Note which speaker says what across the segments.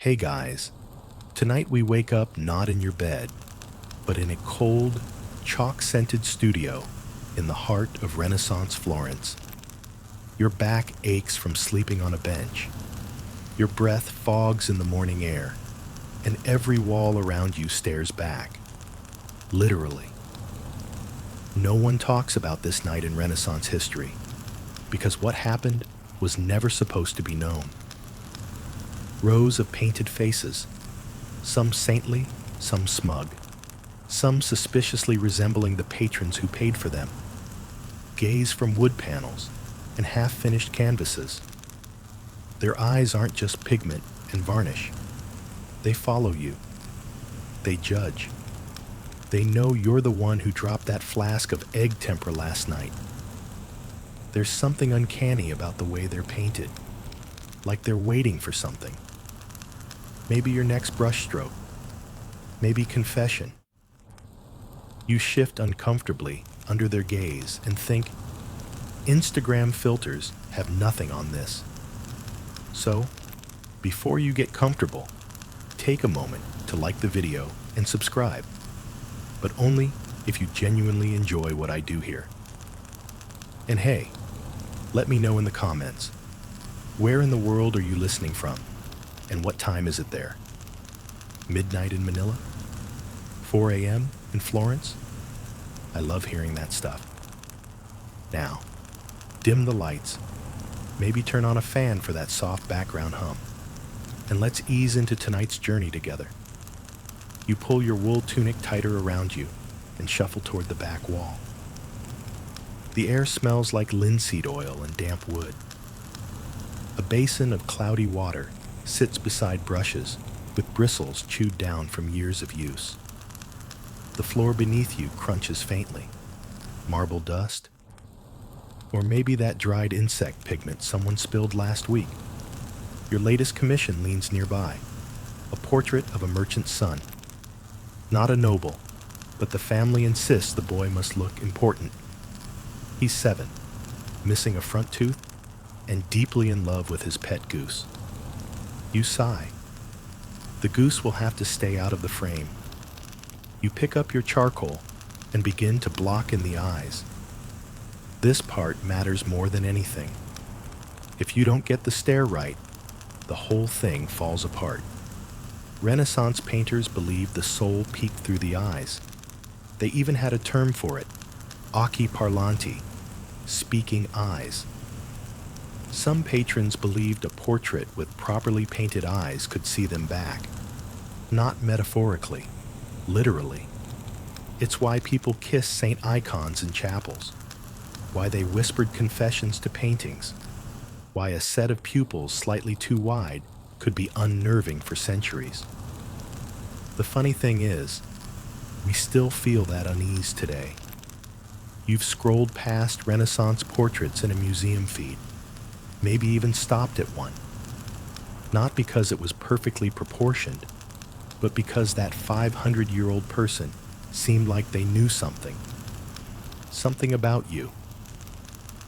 Speaker 1: Hey guys, tonight we wake up not in your bed, but in a cold, chalk-scented studio in the heart of Renaissance Florence. Your back aches from sleeping on a bench. Your breath fogs in the morning air, and every wall around you stares back. Literally. No one talks about this night in Renaissance history, because what happened was never supposed to be known. Rows of painted faces, some saintly, some smug, some suspiciously resembling the patrons who paid for them, gaze from wood panels and half-finished canvases. Their eyes aren't just pigment and varnish. They follow you. They judge. They know you're the one who dropped that flask of egg tempera last night. There's something uncanny about the way they're painted, like they're waiting for something. Maybe your next brushstroke. Maybe confession. You shift uncomfortably under their gaze and think, Instagram filters have nothing on this. So, before you get comfortable, take a moment to like the video and subscribe, but only if you genuinely enjoy what I do here. And hey, let me know in the comments, where in the world are you listening from? And what time is it there? Midnight in Manila? 4 a.m. in Florence? I love hearing that stuff. Now, dim the lights, maybe turn on a fan for that soft background hum, and let's ease into tonight's journey together. You pull your wool tunic tighter around you and shuffle toward the back wall. The air smells like linseed oil and damp wood. A basin of cloudy water sits beside brushes with bristles chewed down from years of use. The floor beneath you crunches faintly. Marble dust? Or maybe that dried insect pigment someone spilled last week. Your latest commission leans nearby, a portrait of a merchant's son. Not a noble, but the family insists the boy must look important. He's 7, missing a front tooth, and deeply in love with his pet goose. You sigh. The goose will have to stay out of the frame. You pick up your charcoal and begin to block in the eyes. This part matters more than anything. If you don't get the stare right, the whole thing falls apart. Renaissance painters believed the soul peeked through the eyes. They even had a term for it, occhi parlanti, speaking eyes. Some patrons believed a portrait with properly painted eyes could see them back. Not metaphorically, literally. It's why people kiss saint icons in chapels, why they whispered confessions to paintings, why a set of pupils slightly too wide could be unnerving for centuries. The funny thing is, we still feel that unease today. You've scrolled past Renaissance portraits in a museum feed, maybe even stopped at one. Not because it was perfectly proportioned, but because that 500-year-old person seemed like they knew something. Something about you.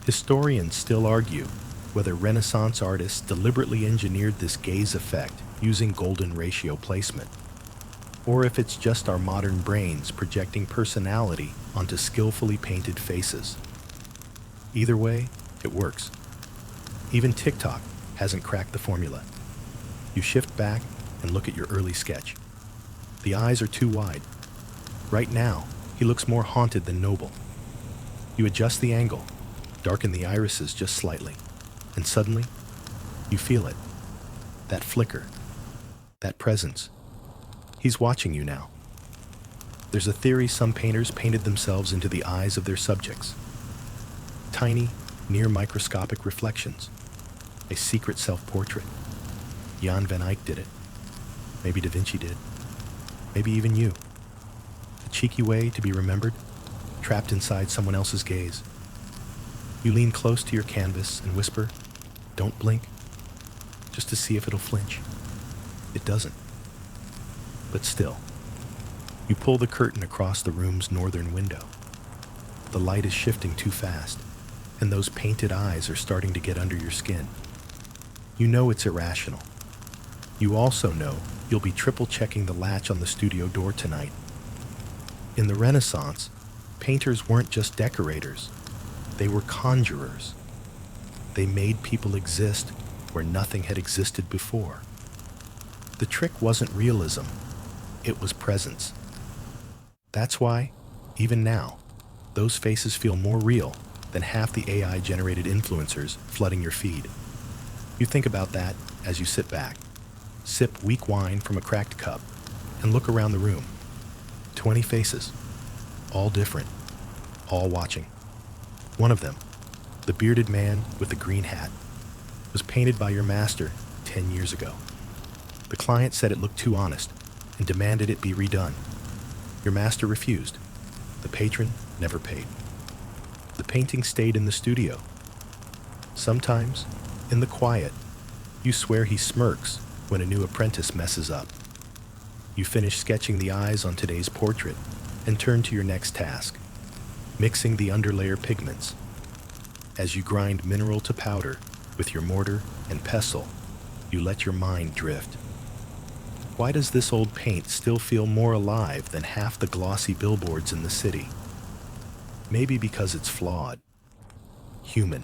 Speaker 1: Historians still argue whether Renaissance artists deliberately engineered this gaze effect using golden ratio placement, or if it's just our modern brains projecting personality onto skillfully painted faces. Either way, it works. Even TikTok hasn't cracked the formula. You shift back and look at your early sketch. The eyes are too wide. Right now, he looks more haunted than noble. You adjust the angle, darken the irises just slightly, and suddenly, you feel it. That flicker. That presence. He's watching you now. There's a theory some painters painted themselves into the eyes of their subjects. Tiny, near-microscopic reflections. A secret self-portrait. Jan van Eyck did it. Maybe Da Vinci did. Maybe even you. A cheeky way to be remembered, trapped inside someone else's gaze. You lean close to your canvas and whisper, "Don't blink," just to see if it'll flinch. It doesn't. But still, you pull the curtain across the room's northern window. The light is shifting too fast, and those painted eyes are starting to get under your skin. You know it's irrational. You also know you'll be triple checking the latch on the studio door tonight. In the Renaissance, painters weren't just decorators, they were conjurers. They made people exist where nothing had existed before. The trick wasn't realism, it was presence. That's why, even now, those faces feel more real than half the AI-generated influencers flooding your feed. You think about that as you sit back, sip weak wine from a cracked cup, and look around the room. 20 faces, all different, all watching. One of them, the bearded man with the green hat, was painted by your master 10 years ago. The client said it looked too honest and demanded it be redone. Your master refused. The patron never paid. The painting stayed in the studio. Sometimes, in the quiet, you swear he smirks when a new apprentice messes up. You finish sketching the eyes on today's portrait and turn to your next task, mixing the underlayer pigments. As you grind mineral to powder with your mortar and pestle, you let your mind drift. Why does this old paint still feel more alive than half the glossy billboards in the city? Maybe because it's flawed, human,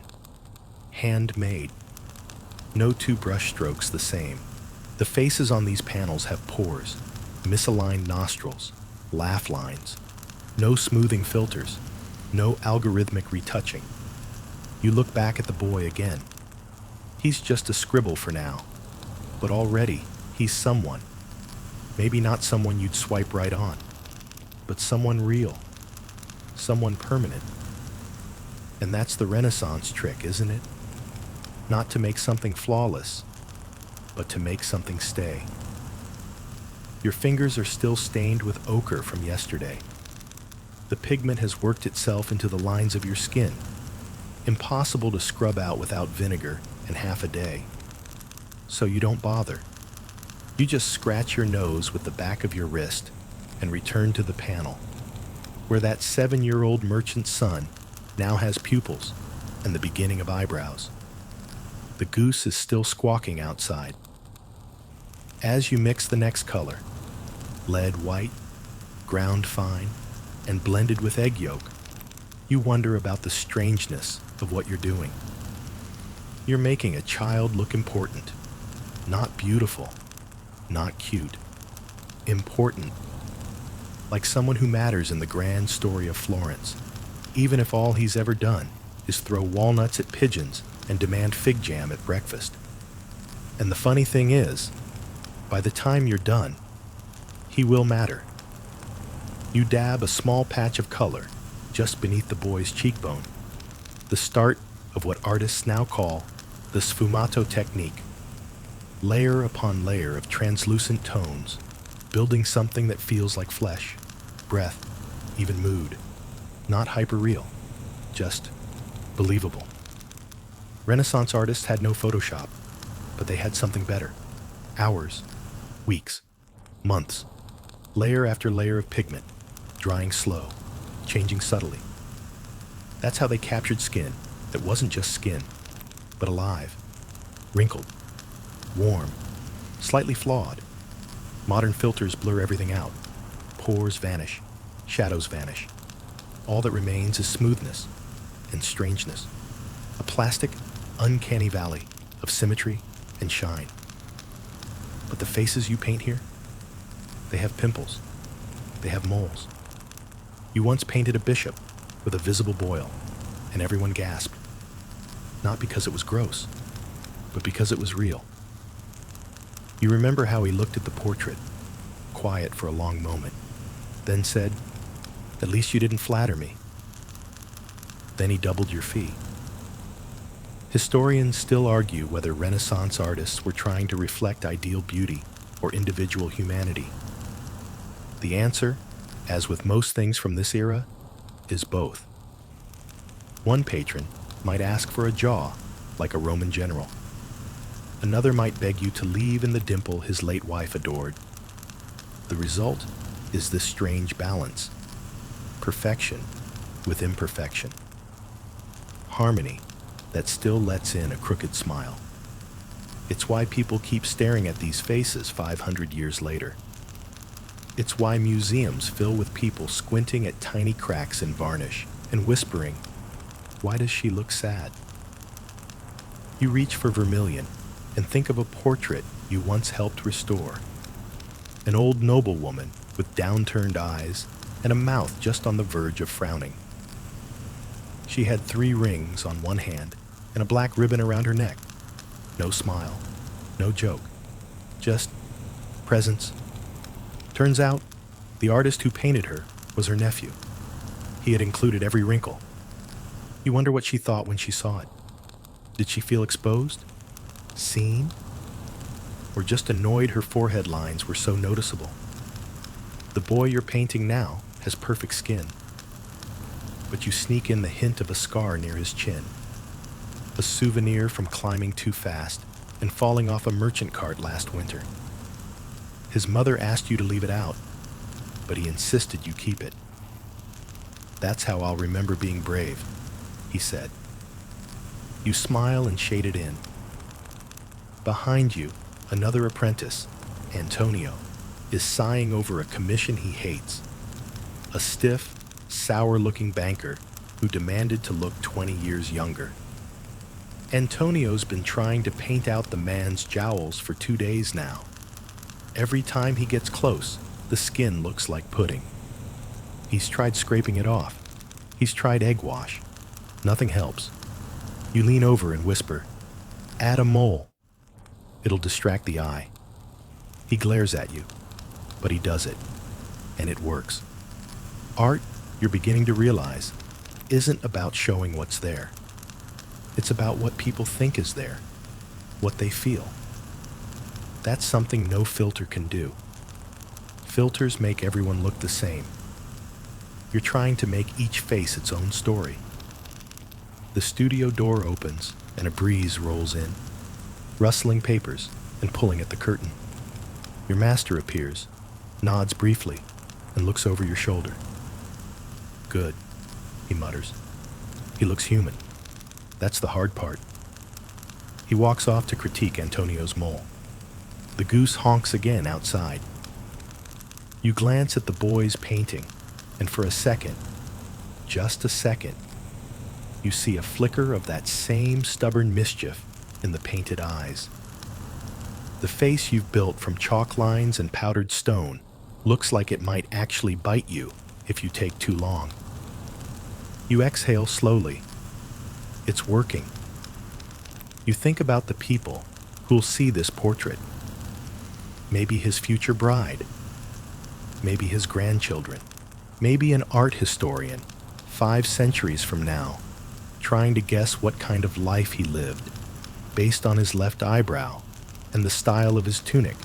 Speaker 1: handmade. No two brushstrokes the same. The faces on these panels have pores, misaligned nostrils, laugh lines. No smoothing filters, no algorithmic retouching. You look back at the boy again. He's just a scribble for now, but already he's someone. Maybe not someone you'd swipe right on, but someone real, someone permanent. And that's the Renaissance trick, isn't it? Not to make something flawless, but to make something stay. Your fingers are still stained with ochre from yesterday. The pigment has worked itself into the lines of your skin, impossible to scrub out without vinegar and half a day. So you don't bother. You just scratch your nose with the back of your wrist and return to the panel, where that 7-year-old merchant's son now has pupils and the beginning of eyebrows. The goose is still squawking outside. As you mix the next color, lead white, ground fine, and blended with egg yolk, you wonder about the strangeness of what you're doing. You're making a child look important, not beautiful, not cute, important, like someone who matters in the grand story of Florence, even if all he's ever done is throw walnuts at pigeons and demand fig jam at breakfast. And the funny thing is, by the time you're done, he will matter. You dab a small patch of color just beneath the boy's cheekbone, the start of what artists now call the sfumato technique. Layer upon layer of translucent tones, building something that feels like flesh, breath, even mood. Not hyperreal, just believable. Renaissance artists had no Photoshop, but they had something better. Hours, weeks, months, layer after layer of pigment, drying slow, changing subtly. That's how they captured skin that wasn't just skin, but alive, wrinkled, warm, slightly flawed. Modern filters blur everything out. Pores vanish, shadows vanish. All that remains is smoothness and strangeness. A plastic, uncanny valley of symmetry and shine. But the faces you paint here, they have pimples. They have moles. You once painted a bishop with a visible boil, and everyone gasped. Not because it was gross, but because it was real. You remember how he looked at the portrait, quiet for a long moment, then said, "At least you didn't flatter me." Then he doubled your fee. Historians still argue whether Renaissance artists were trying to reflect ideal beauty or individual humanity. The answer, as with most things from this era, is both. One patron might ask for a jaw, like a Roman general. Another might beg you to leave in the dimple his late wife adored. The result is this strange balance. Perfection with imperfection. Harmony that still lets in a crooked smile. It's why people keep staring at these faces 500 years later. It's why museums fill with people squinting at tiny cracks in varnish and whispering, "Why does she look sad?" You reach for vermilion and think of a portrait you once helped restore. An old noblewoman with downturned eyes and a mouth just on the verge of frowning. She had 3 rings on one hand and a black ribbon around her neck. No smile, no joke, just presence. Turns out, the artist who painted her was her nephew. He had included every wrinkle. You wonder what she thought when she saw it. Did she feel exposed? Seen? Or just annoyed her forehead lines were so noticeable? The boy you're painting now has perfect skin, but you sneak in the hint of a scar near his chin, a souvenir from climbing too fast and falling off a merchant cart last winter. His mother asked you to leave it out, but he insisted you keep it. "That's how I'll remember being brave," he said. You smile and shade it in. Behind you, another apprentice, Antonio, is sighing over a commission he hates. A stiff, sour-looking banker who demanded to look 20 years younger. Antonio's been trying to paint out the man's jowls for 2 days now. Every time he gets close, the skin looks like pudding. He's tried scraping it off. He's tried egg wash. Nothing helps. You lean over and whisper, "Add a mole. It'll distract the eye." He glares at you, but he does it, and it works. Art, you're beginning to realize, isn't about showing what's there. It's about what people think is there, what they feel. That's something no filter can do. Filters make everyone look the same. You're trying to make each face its own story. The studio door opens and a breeze rolls in, rustling papers and pulling at the curtain. Your master appears, nods briefly, and looks over your shoulder. "Good," he mutters. He looks human. That's the hard part. He walks off to critique Antonio's mole. The goose honks again outside. You glance at the boy's painting, and for a second, just a second, you see a flicker of that same stubborn mischief in the painted eyes. The face you've built from chalk lines and powdered stone looks like it might actually bite you if you take too long. You exhale slowly. It's working. You think about the people who'll see this portrait. Maybe his future bride. Maybe his grandchildren. Maybe an art historian 5 centuries from now, trying to guess what kind of life he lived, based on his left eyebrow and the style of his tunic.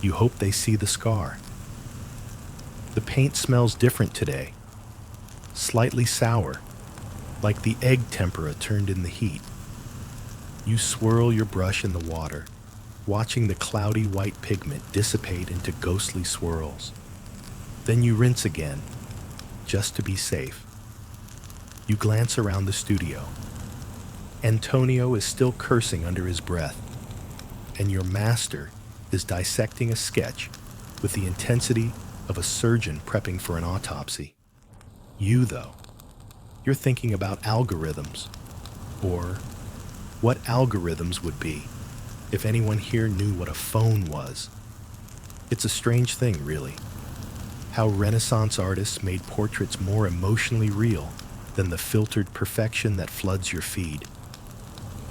Speaker 1: You hope they see the scar. The paint smells different today. Slightly sour, like the egg tempera turned in the heat. You swirl your brush in the water, watching the cloudy white pigment dissipate into ghostly swirls. Then you rinse again, just to be safe. You glance around the studio. Antonio is still cursing under his breath, and your master is dissecting a sketch with the intensity of a surgeon prepping for an autopsy. You, though, you're thinking about algorithms, or what algorithms would be if anyone here knew what a phone was. It's a strange thing, really, how Renaissance artists made portraits more emotionally real than the filtered perfection that floods your feed.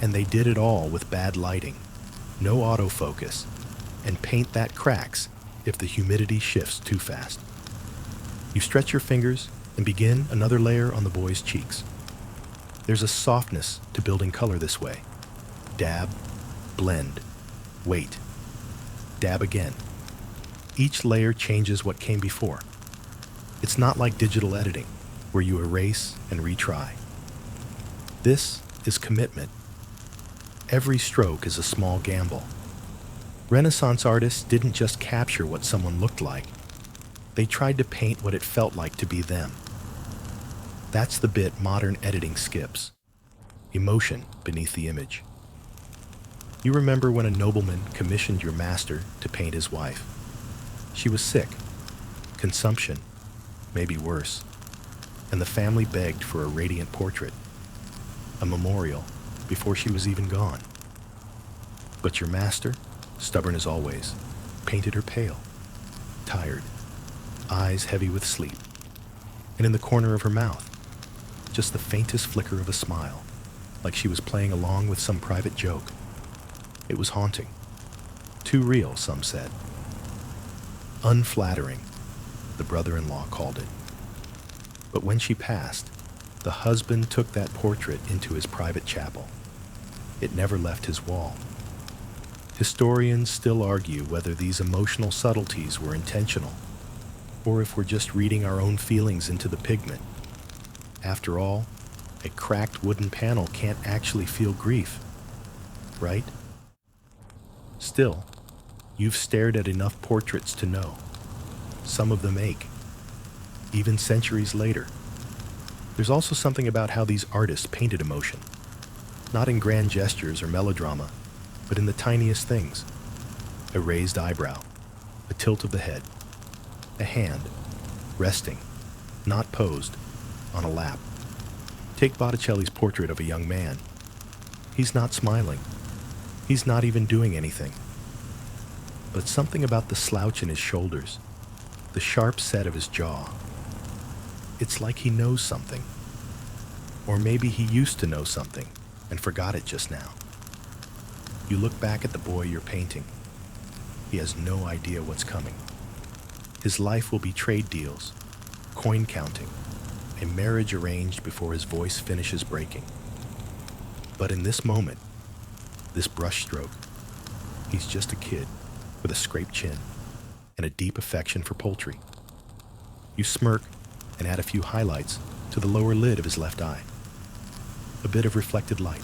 Speaker 1: And they did it all with bad lighting, no autofocus, and paint that cracks if the humidity shifts too fast. You stretch your fingers and begin another layer on the boy's cheeks. There's a softness to building color this way. Dab, blend, wait, dab again. Each layer changes what came before. It's not like digital editing, where you erase and retry. This is commitment. Every stroke is a small gamble. Renaissance artists didn't just capture what someone looked like. They tried to paint what it felt like to be them. That's the bit modern editing skips. Emotion beneath the image. You remember when a nobleman commissioned your master to paint his wife. She was sick, consumption, maybe worse, and the family begged for a radiant portrait, a memorial, before she was even gone. But your master, stubborn as always, painted her pale, tired, eyes heavy with sleep, and in the corner of her mouth, just the faintest flicker of a smile, like she was playing along with some private joke. It was haunting. Too real, some said. Unflattering, the brother-in-law called it. But when she passed, the husband took that portrait into his private chapel. It never left his wall. Historians still argue whether these emotional subtleties were intentional, or if we're just reading our own feelings into the pigment. After all, a cracked wooden panel can't actually feel grief, right? Still, you've stared at enough portraits to know. Some of them ache, even centuries later. There's also something about how these artists painted emotion, not in grand gestures or melodrama, but in the tiniest things. A raised eyebrow, a tilt of the head, a hand, resting, not posed, on a lap. Take Botticelli's portrait of a young man. He's not smiling. He's not even doing anything. But something about the slouch in his shoulders, the sharp set of his jaw. It's like he knows something. Or maybe he used to know something and forgot it just now. You look back at the boy you're painting. He has no idea what's coming. His life will be trade deals, coin counting, a marriage arranged before his voice finishes breaking. But in this moment, this brushstroke, he's just a kid with a scraped chin and a deep affection for poultry. You smirk and add a few highlights to the lower lid of his left eye. A bit of reflected light,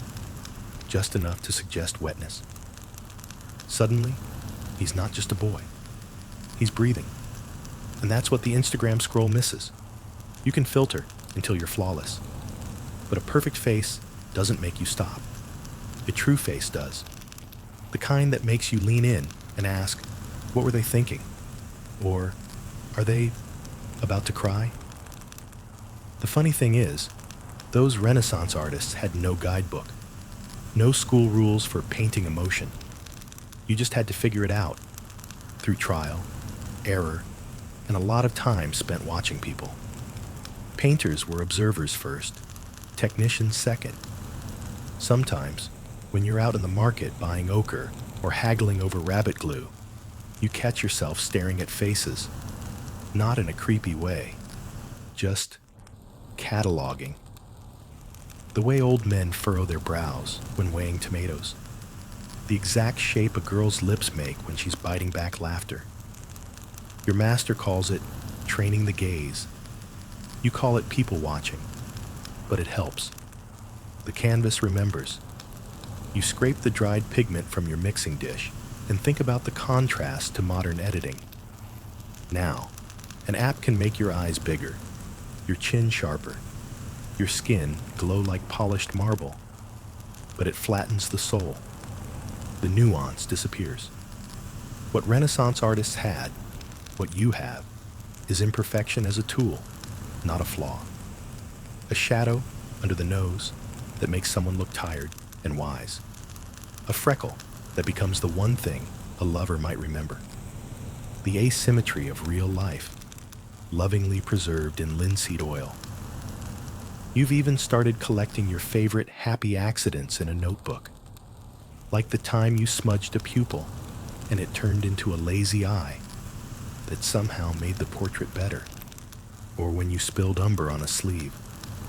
Speaker 1: just enough to suggest wetness. Suddenly, he's not just a boy. He's breathing. And that's what the Instagram scroll misses. You can filter until you're flawless. But a perfect face doesn't make you stop. A true face does. The kind that makes you lean in and ask, what were they thinking? Or, are they about to cry? The funny thing is, those Renaissance artists had no guidebook, no school rules for painting emotion. You just had to figure it out through trial, error, and a lot of time spent watching people. Painters were observers first, technicians second. Sometimes, when you're out in the market buying ochre or haggling over rabbit glue, you catch yourself staring at faces, not in a creepy way, just cataloging. The way old men furrow their brows when weighing tomatoes. The exact shape a girl's lips make when she's biting back laughter. Your master calls it training the gaze. You call it people watching, but it helps. The canvas remembers. You scrape the dried pigment from your mixing dish and think about the contrast to modern editing. Now, an app can make your eyes bigger, your chin sharper, your skin glow like polished marble, but it flattens the soul. The nuance disappears. What Renaissance artists had, what you have, is imperfection as a tool, not a flaw. A shadow under the nose that makes someone look tired and wise. A freckle that becomes the one thing a lover might remember. The asymmetry of real life, lovingly preserved in linseed oil. You've even started collecting your favorite happy accidents in a notebook. Like the time you smudged a pupil and it turned into a lazy eye that somehow made the portrait better. Or when you spilled umber on a sleeve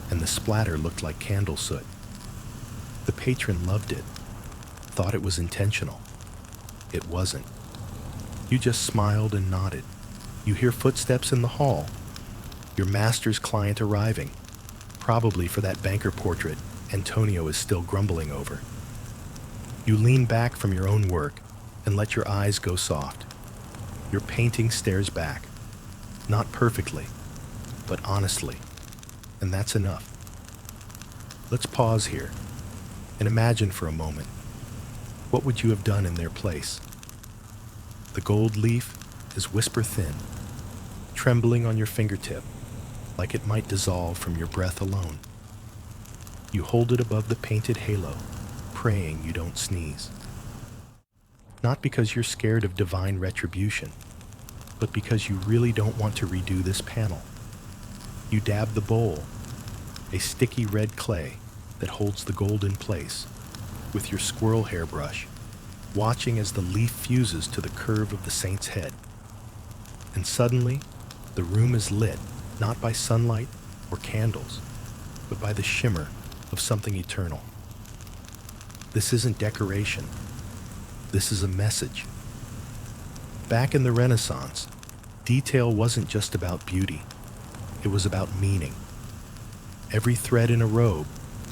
Speaker 1: and the splatter looked like candle soot. The patron loved it, thought it was intentional. It wasn't. You just smiled and nodded. You hear footsteps in the hall. Your master's client arriving, probably for that banker portrait Antonio is still grumbling over. You lean back from your own work and let your eyes go soft. Your painting stares back, not perfectly, but honestly, and that's enough. Let's pause here and imagine for a moment. What would you have done in their place? The gold leaf is whisper thin, trembling on your fingertip, like it might dissolve from your breath alone. You hold it above the painted halo, praying you don't sneeze. Not because you're scared of divine retribution, but because you really don't want to redo this panel. You dab the bowl, a sticky red clay that holds the gold in place, with your squirrel hairbrush, watching as the leaf fuses to the curve of the saint's head. And suddenly, the room is lit, not by sunlight or candles, but by the shimmer of something eternal. This isn't decoration. This is a message. Back in the Renaissance, detail wasn't just about beauty. It was about meaning. Every thread in a robe,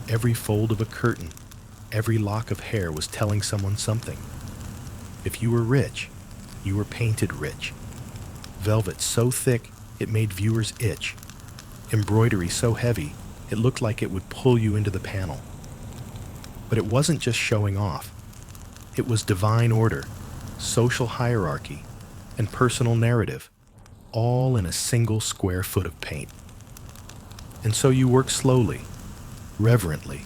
Speaker 1: every fold of a curtain, every lock of hair was telling someone something. If you were rich, you were painted rich. Velvet so thick it made viewers itch. Embroidery so heavy it looked like it would pull you into the panel. But it wasn't just showing off. It was divine order, social hierarchy, and personal narrative, all in a single square foot of paint. And so you work slowly, reverently,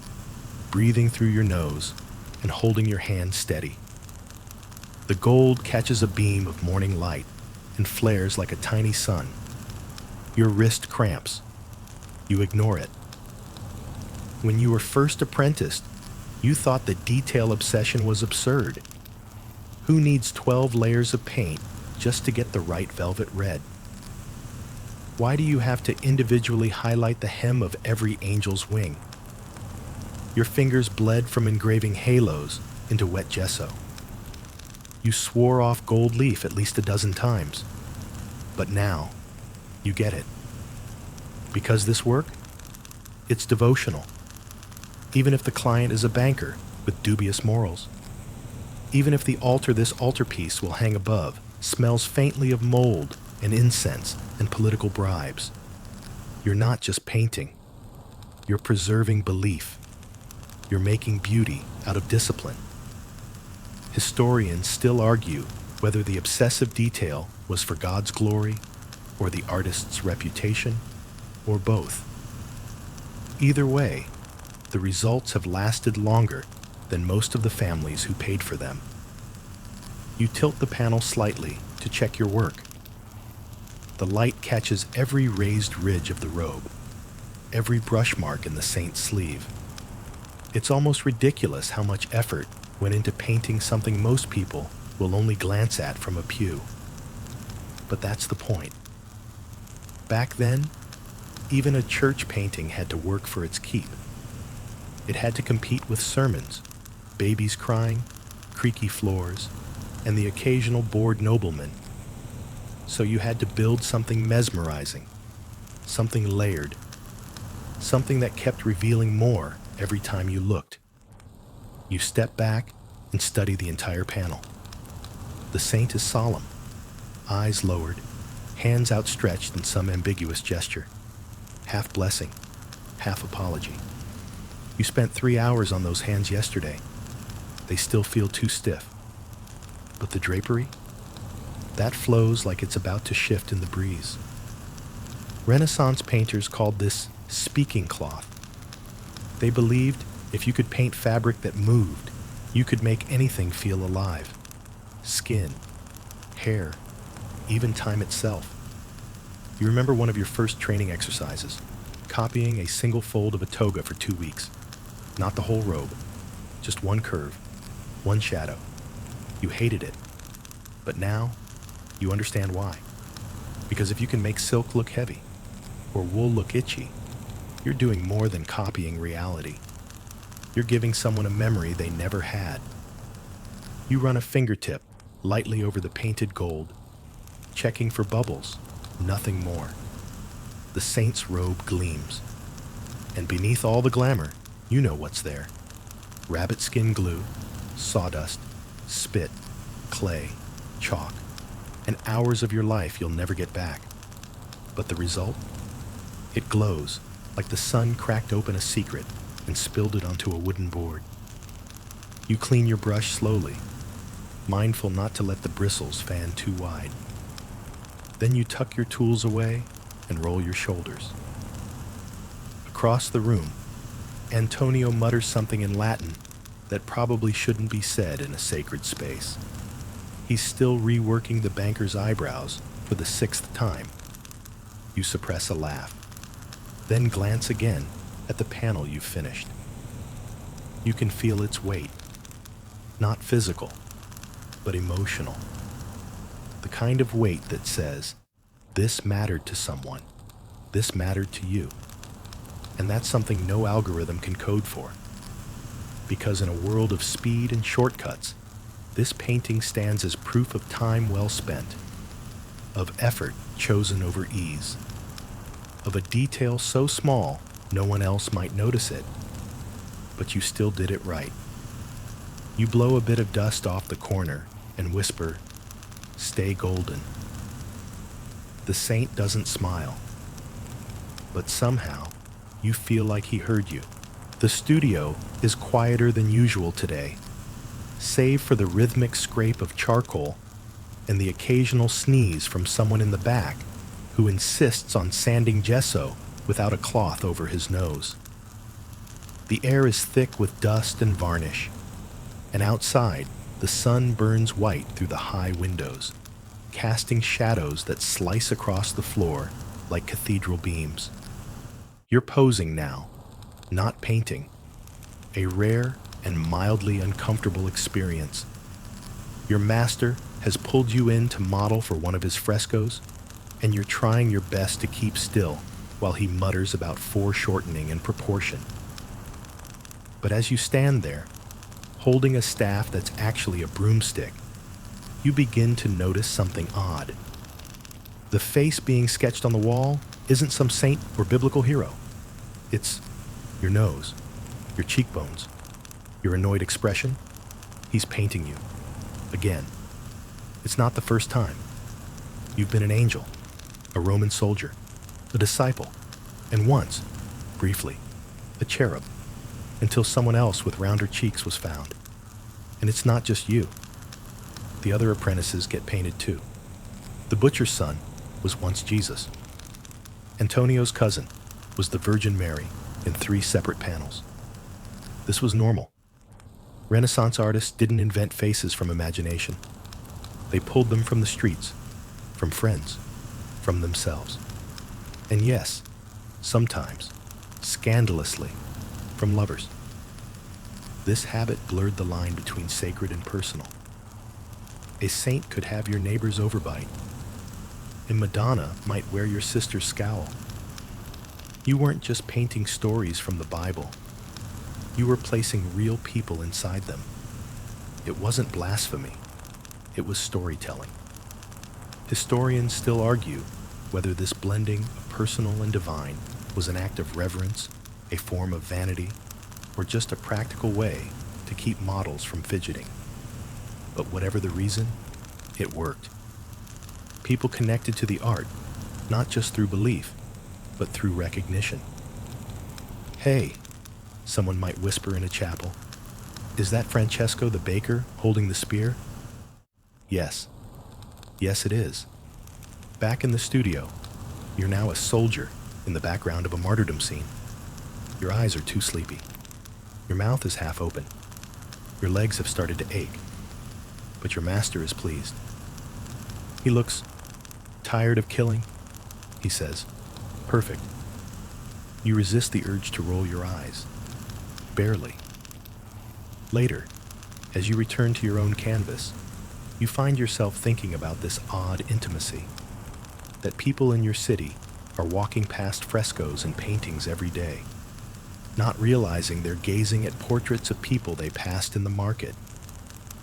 Speaker 1: breathing through your nose and holding your hand steady. The gold catches a beam of morning light and flares like a tiny sun. Your wrist cramps. You ignore it. When you were first apprenticed, you thought that detail obsession was absurd. Who needs 12 layers of paint just to get the right velvet red? Why do you have to individually highlight the hem of every angel's wing? Your fingers bled from engraving halos into wet gesso. You swore off gold leaf at least a dozen times. But now, you get it. Because this work, it's devotional. Even if the client is a banker with dubious morals. Even if the altar this altarpiece will hang above smells faintly of mold and incense and political bribes. You're not just painting. You're preserving belief. You're making beauty out of discipline. Historians still argue whether the obsessive detail was for God's glory or the artist's reputation, or both. Either way, the results have lasted longer than most of the families who paid for them. You tilt the panel slightly to check your work. The light catches every raised ridge of the robe, every brush mark in the saint's sleeve. It's almost ridiculous how much effort went into painting something most people will only glance at from a pew. But that's the point. Back then, even a church painting had to work for its keep. It had to compete with sermons, babies crying, creaky floors, and the occasional bored nobleman. So you had to build something mesmerizing, something layered, something that kept revealing more every time you looked. You step back and study the entire panel. The saint is solemn, eyes lowered, hands outstretched in some ambiguous gesture, half blessing, half apology. You spent 3 hours on those hands yesterday. They still feel too stiff. But the drapery? That flows like it's about to shift in the breeze. Renaissance painters called this speaking cloth. They believed if you could paint fabric that moved, you could make anything feel alive. Skin, hair, even time itself. You remember one of your first training exercises, copying a single fold of a toga for 2 weeks. Not the whole robe, just one curve, one shadow. You hated it, but now you understand why. Because if you can make silk look heavy, or wool look itchy, you're doing more than copying reality. You're giving someone a memory they never had. You run a fingertip lightly over the painted gold, checking for bubbles, nothing more. The saint's robe gleams, and beneath all the glamour, you know what's there. Rabbit skin glue, sawdust, spit, clay, chalk, and hours of your life you'll never get back. But the result? It glows like the sun cracked open a secret and spilled it onto a wooden board. You clean your brush slowly, mindful not to let the bristles fan too wide. Then you tuck your tools away and roll your shoulders. Across the room, Antonio mutters something in Latin that probably shouldn't be said in a sacred space. He's still reworking the banker's eyebrows for the 6th time. You suppress a laugh, then glance again at the panel you've finished. You can feel its weight, not physical, but emotional. The kind of weight that says, this mattered to someone, this mattered to you. And that's something no algorithm can code for. Because in a world of speed and shortcuts, this painting stands as proof of time well spent, of effort chosen over ease, of a detail so small no one else might notice it, but you still did it right. You blow a bit of dust off the corner and whisper, "Stay golden." The saint doesn't smile, but somehow you feel like he heard you. The studio is quieter than usual today, save for the rhythmic scrape of charcoal and the occasional sneeze from someone in the back who insists on sanding gesso without a cloth over his nose. The air is thick with dust and varnish, and outside the sun burns white through the high windows, casting shadows that slice across the floor like cathedral beams. You're posing now, not painting, a rare and mildly uncomfortable experience. Your master has pulled you in to model for one of his frescoes, and you're trying your best to keep still while he mutters about foreshortening and proportion. But as you stand there, holding a staff that's actually a broomstick, you begin to notice something odd. The face being sketched on the wall isn't some saint or biblical hero. It's your nose, your cheekbones, your annoyed expression. He's painting you. Again. It's not the first time. You've been an angel, a Roman soldier, a disciple, and once, briefly, a cherub, until someone else with rounder cheeks was found. And it's not just you. The other apprentices get painted too. The butcher's son was once Jesus. Antonio's cousin was the Virgin Mary in 3 separate panels. This was normal. Renaissance artists didn't invent faces from imagination. They pulled them from the streets, from friends, from themselves. And yes, sometimes, scandalously, from lovers. This habit blurred the line between sacred and personal. A saint could have your neighbor's overbite. A Madonna might wear your sister's scowl. You weren't just painting stories from the Bible. You were placing real people inside them. It wasn't blasphemy. It was storytelling. Historians still argue whether this blending of personal and divine was an act of reverence, a form of vanity, or just a practical way to keep models from fidgeting. But whatever the reason, it worked. People connected to the art, not just through belief, but through recognition. "Hey," someone might whisper in a chapel, "is that Francesco the baker holding the spear?" Yes. Yes, it is. Back in the studio, you're now a soldier in the background of a martyrdom scene. Your eyes are too sleepy. Your mouth is half open. Your legs have started to ache. But your master is pleased. He looks tired of killing, he says. Perfect. You resist the urge to roll your eyes. Barely. Later, as you return to your own canvas, you find yourself thinking about this odd intimacy, that people in your city are walking past frescoes and paintings every day, not realizing they're gazing at portraits of people they passed in the market.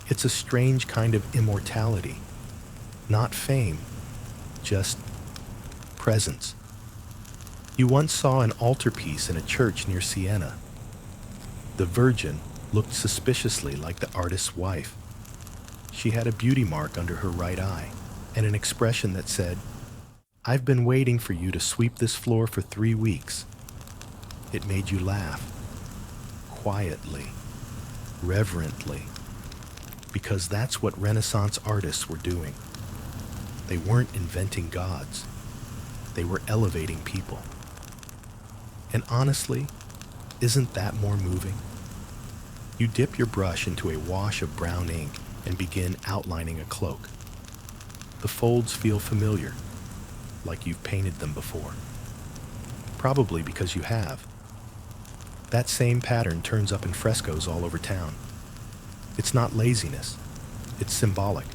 Speaker 1: It's a strange kind of immortality, not fame, just presence. You once saw an altarpiece in a church near Siena. The Virgin looked suspiciously like the artist's wife. She had a beauty mark under her right eye and an expression that said, "I've been waiting for you to sweep this floor for 3 weeks." It made you laugh. Quietly. reverently, because that's what Renaissance artists were doing. They weren't inventing gods, they were elevating people. And honestly, isn't that more moving? You dip your brush into a wash of brown ink and begin outlining a cloak. The folds feel familiar, like you've painted them before. Probably because you have. That same pattern turns up in frescoes all over town. It's not laziness, it's symbolic.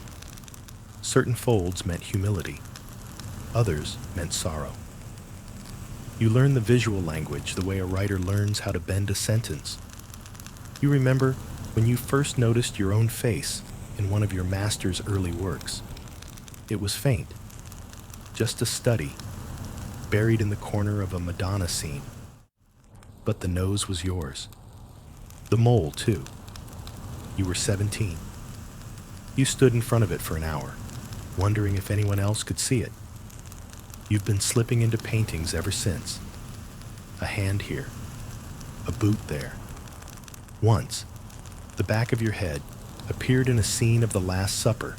Speaker 1: Certain folds meant humility, others meant sorrow. You learn the visual language the way a writer learns how to bend a sentence. You remember when you first noticed your own face in one of your master's early works. It was faint, just a study, buried in the corner of a Madonna scene. But the nose was yours. The mole, too. You were 17. You stood in front of it for an hour, wondering if anyone else could see it. You've been slipping into paintings ever since. A hand here, a boot there. Once, the back of your head appeared in a scene of the Last Supper.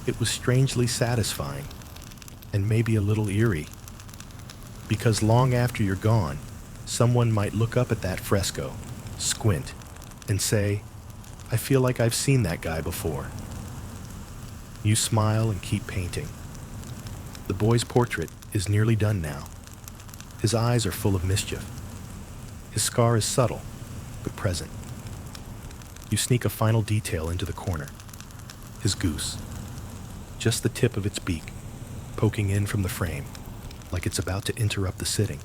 Speaker 1: It was strangely satisfying, and maybe a little eerie, because long after you're gone, someone might look up at that fresco, squint, and say, "I feel like I've seen that guy before." You smile and keep painting. The boy's portrait is nearly done now. His eyes are full of mischief. His scar is subtle, but present. You sneak a final detail into the corner. His goose. Just the tip of its beak, poking in from the frame, like it's about to interrupt the sitting.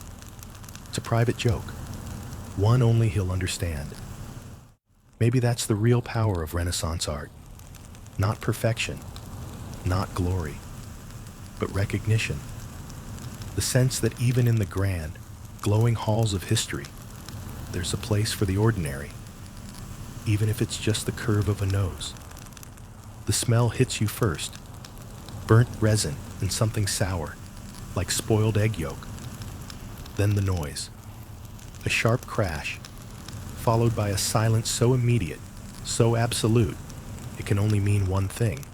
Speaker 1: It's a private joke, one only he'll understand. Maybe that's the real power of Renaissance art. Not perfection, not glory, but recognition. The sense that even in the grand, glowing halls of history, there's a place for the ordinary, even if it's just the curve of a nose. The smell hits you first, burnt resin and something sour, like spoiled egg yolk. Then the noise, a sharp crash, followed by a silence so immediate, so absolute, it can only mean one thing.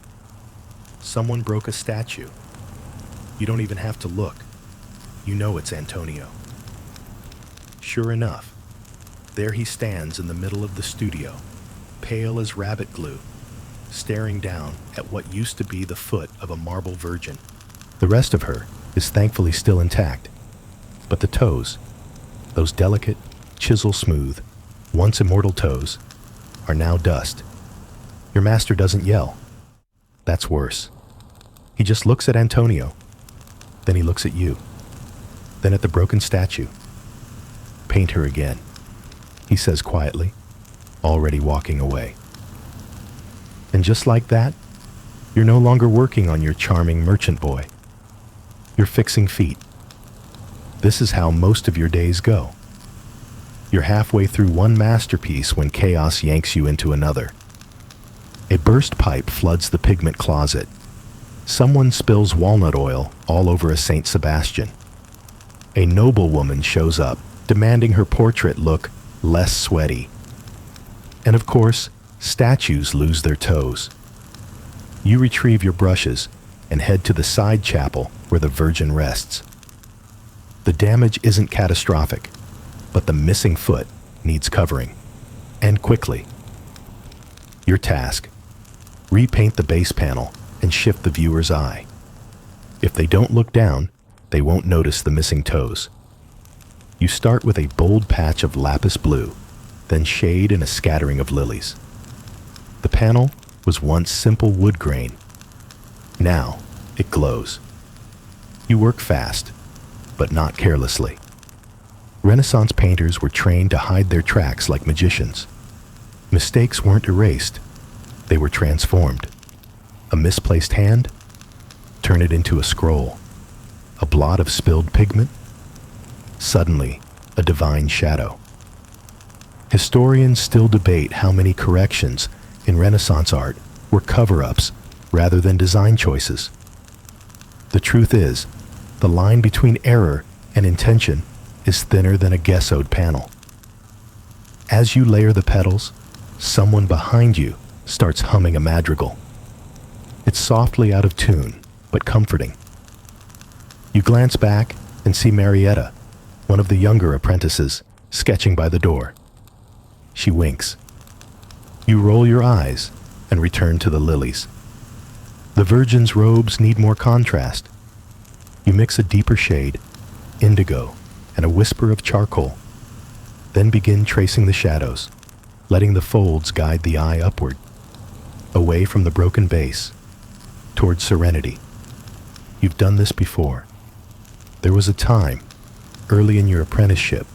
Speaker 1: Someone broke a statue. You don't even have to look. You know it's Antonio. Sure enough, there he stands in the middle of the studio, pale as rabbit glue, staring down at what used to be the foot of a marble virgin. The rest of her is thankfully still intact, but the toes, those delicate, chisel-smooth, once immortal toes, are now dust. Your master doesn't yell. That's worse. He just looks at Antonio. Then he looks at you. Then at the broken statue. "Paint her again," he says quietly, already walking away. And just like that, you're no longer working on your charming merchant boy. You're fixing feet. This is how most of your days go. You're halfway through one masterpiece when chaos yanks you into another. A burst pipe floods the pigment closet. Someone spills walnut oil all over a Saint Sebastian. A noblewoman shows up, demanding her portrait look less sweaty. And of course, statues lose their toes. You retrieve your brushes and head to the side chapel where the Virgin rests. The damage isn't catastrophic, but the missing foot needs covering, and quickly. Your task: repaint the base panel and shift the viewer's eye. If they don't look down, they won't notice the missing toes. You start with a bold patch of lapis blue, then shade and a scattering of lilies. The panel was once simple wood grain. Now it glows. You work fast, but not carelessly. Renaissance painters were trained to hide their tracks like magicians. Mistakes weren't erased, they were transformed. A misplaced hand? Turn it into a scroll. A blot of spilled pigment? Suddenly, a divine shadow. Historians still debate how many corrections in Renaissance art were cover-ups rather than design choices. The truth is, the line between error and intention is thinner than a gessoed panel. As you layer the petals, someone behind you starts humming a madrigal. It's softly out of tune, but comforting. You glance back and see Marietta, one of the younger apprentices, sketching by the door. She winks. You roll your eyes and return to the lilies. The Virgin's robes need more contrast. You mix a deeper shade, indigo, and a whisper of charcoal, then begin tracing the shadows, letting the folds guide the eye upward, away from the broken base, towards serenity. You've done this before. There was a time, early in your apprenticeship,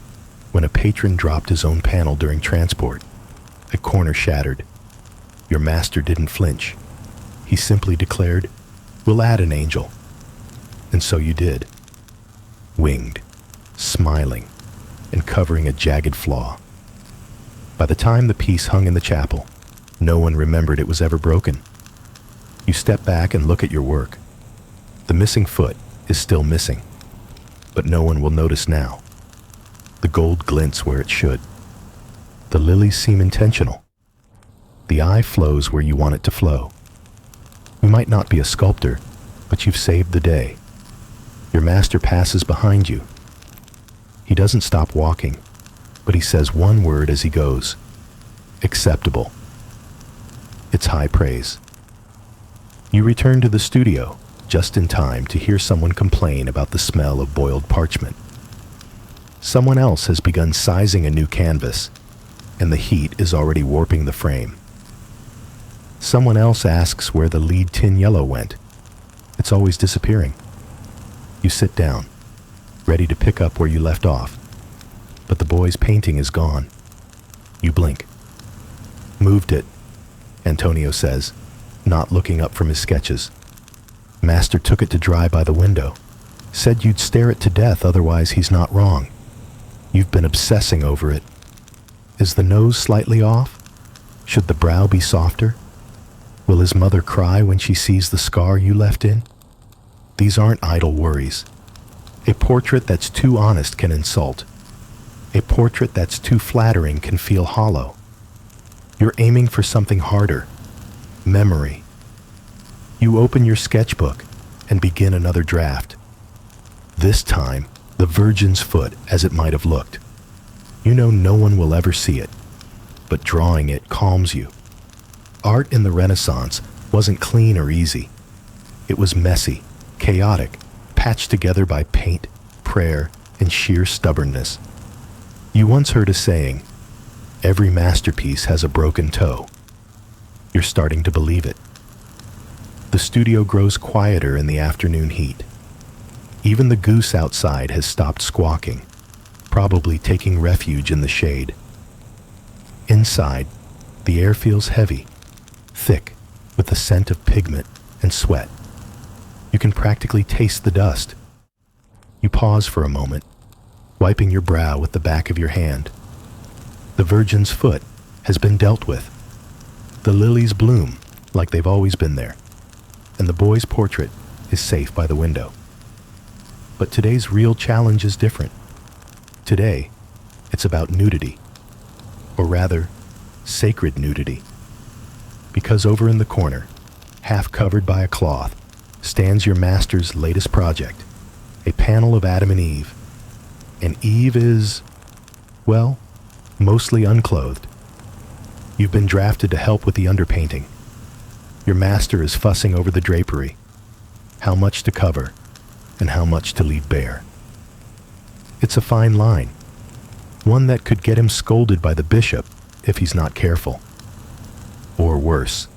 Speaker 1: when a patron dropped his own panel during transport. A corner shattered. Your master didn't flinch. He simply declared, "We'll add an angel." And so you did. Winged, smiling, and covering a jagged flaw. By the time the piece hung in the chapel, no one remembered it was ever broken. You step back and look at your work. The missing foot is still missing, but no one will notice now. The gold glints where it should. The lilies seem intentional. The eye flows where you want it to flow. You might not be a sculptor, but you've saved the day. Your master passes behind you. He doesn't stop walking, but he says one word as he goes: acceptable. It's high praise. You return to the studio just in time to hear someone complain about the smell of boiled parchment. Someone else has begun sizing a new canvas, and the heat is already warping the frame. Someone else asks where the lead tin yellow went. It's always disappearing. You sit down, ready to pick up where you left off, but the boy's painting is gone. You blink. Moved it, Antonio says, not looking up from his sketches. Master took it to dry by the window. Said you'd stare it to death, otherwise he's not wrong. You've been obsessing over it. Is the nose slightly off? Should the brow be softer? Will his mother cry when she sees the scar you left in? These aren't idle worries. A portrait that's too honest can insult. A portrait that's too flattering can feel hollow. You're aiming for something harder. Memory. You open your sketchbook and begin another draft. This time, the Virgin's foot as it might have looked. You know no one will ever see it, but drawing it calms you. Art in the Renaissance wasn't clean or easy. It was messy, chaotic, patched together by paint, prayer, and sheer stubbornness. You once heard a saying, "Every masterpiece has a broken toe." You're starting to believe it. The studio grows quieter in the afternoon heat. Even the goose outside has stopped squawking, probably taking refuge in the shade. Inside, the air feels heavy, thick, with the scent of pigment and sweat. You can practically taste the dust. You pause for a moment, wiping your brow with the back of your hand. The Virgin's foot has been dealt with. The lilies bloom like they've always been there, and the boy's portrait is safe by the window. But today's real challenge is different. Today, it's about nudity, or rather, sacred nudity. Because over in the corner, half covered by a cloth, stands your master's latest project, a panel of Adam and Eve. And Eve is, well, mostly unclothed. You've been drafted to help with the underpainting. Your master is fussing over the drapery, how much to cover and how much to leave bare. It's a fine line, one that could get him scolded by the bishop if he's not careful. Or worse,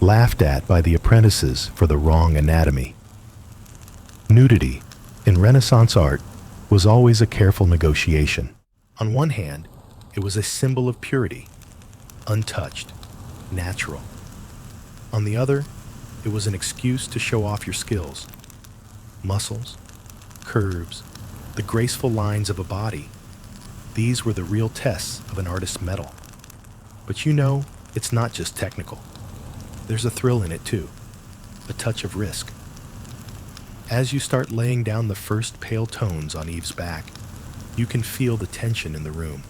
Speaker 1: laughed at by the apprentices for the wrong anatomy. Nudity in Renaissance art was always a careful negotiation. On one hand, it was a symbol of purity, untouched, natural. On the other, it was an excuse to show off your skills. Muscles, curves, the graceful lines of a body. These were the real tests of an artist's mettle. But you know, it's not just technical. There's a thrill in it too, a touch of risk. As you start laying down the first pale tones on Eve's back, you can feel the tension in the room.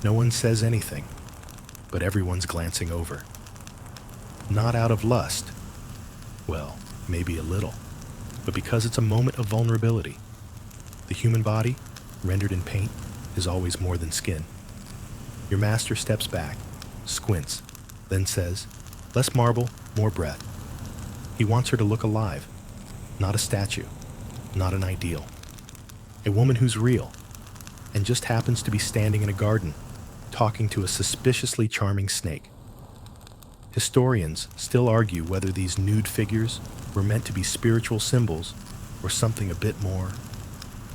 Speaker 1: No one says anything. but everyone's glancing over. Not out of lust. Well, maybe a little, but because it's a moment of vulnerability. The human body, rendered in paint, is always more than skin. Your master steps back, squints, then says, "Less marble, more breath." He wants her to look alive, not a statue, not an ideal. A woman who's real, and just happens to be standing in a garden, talking to a suspiciously charming snake. Historians still argue whether these nude figures were meant to be spiritual symbols or something a bit more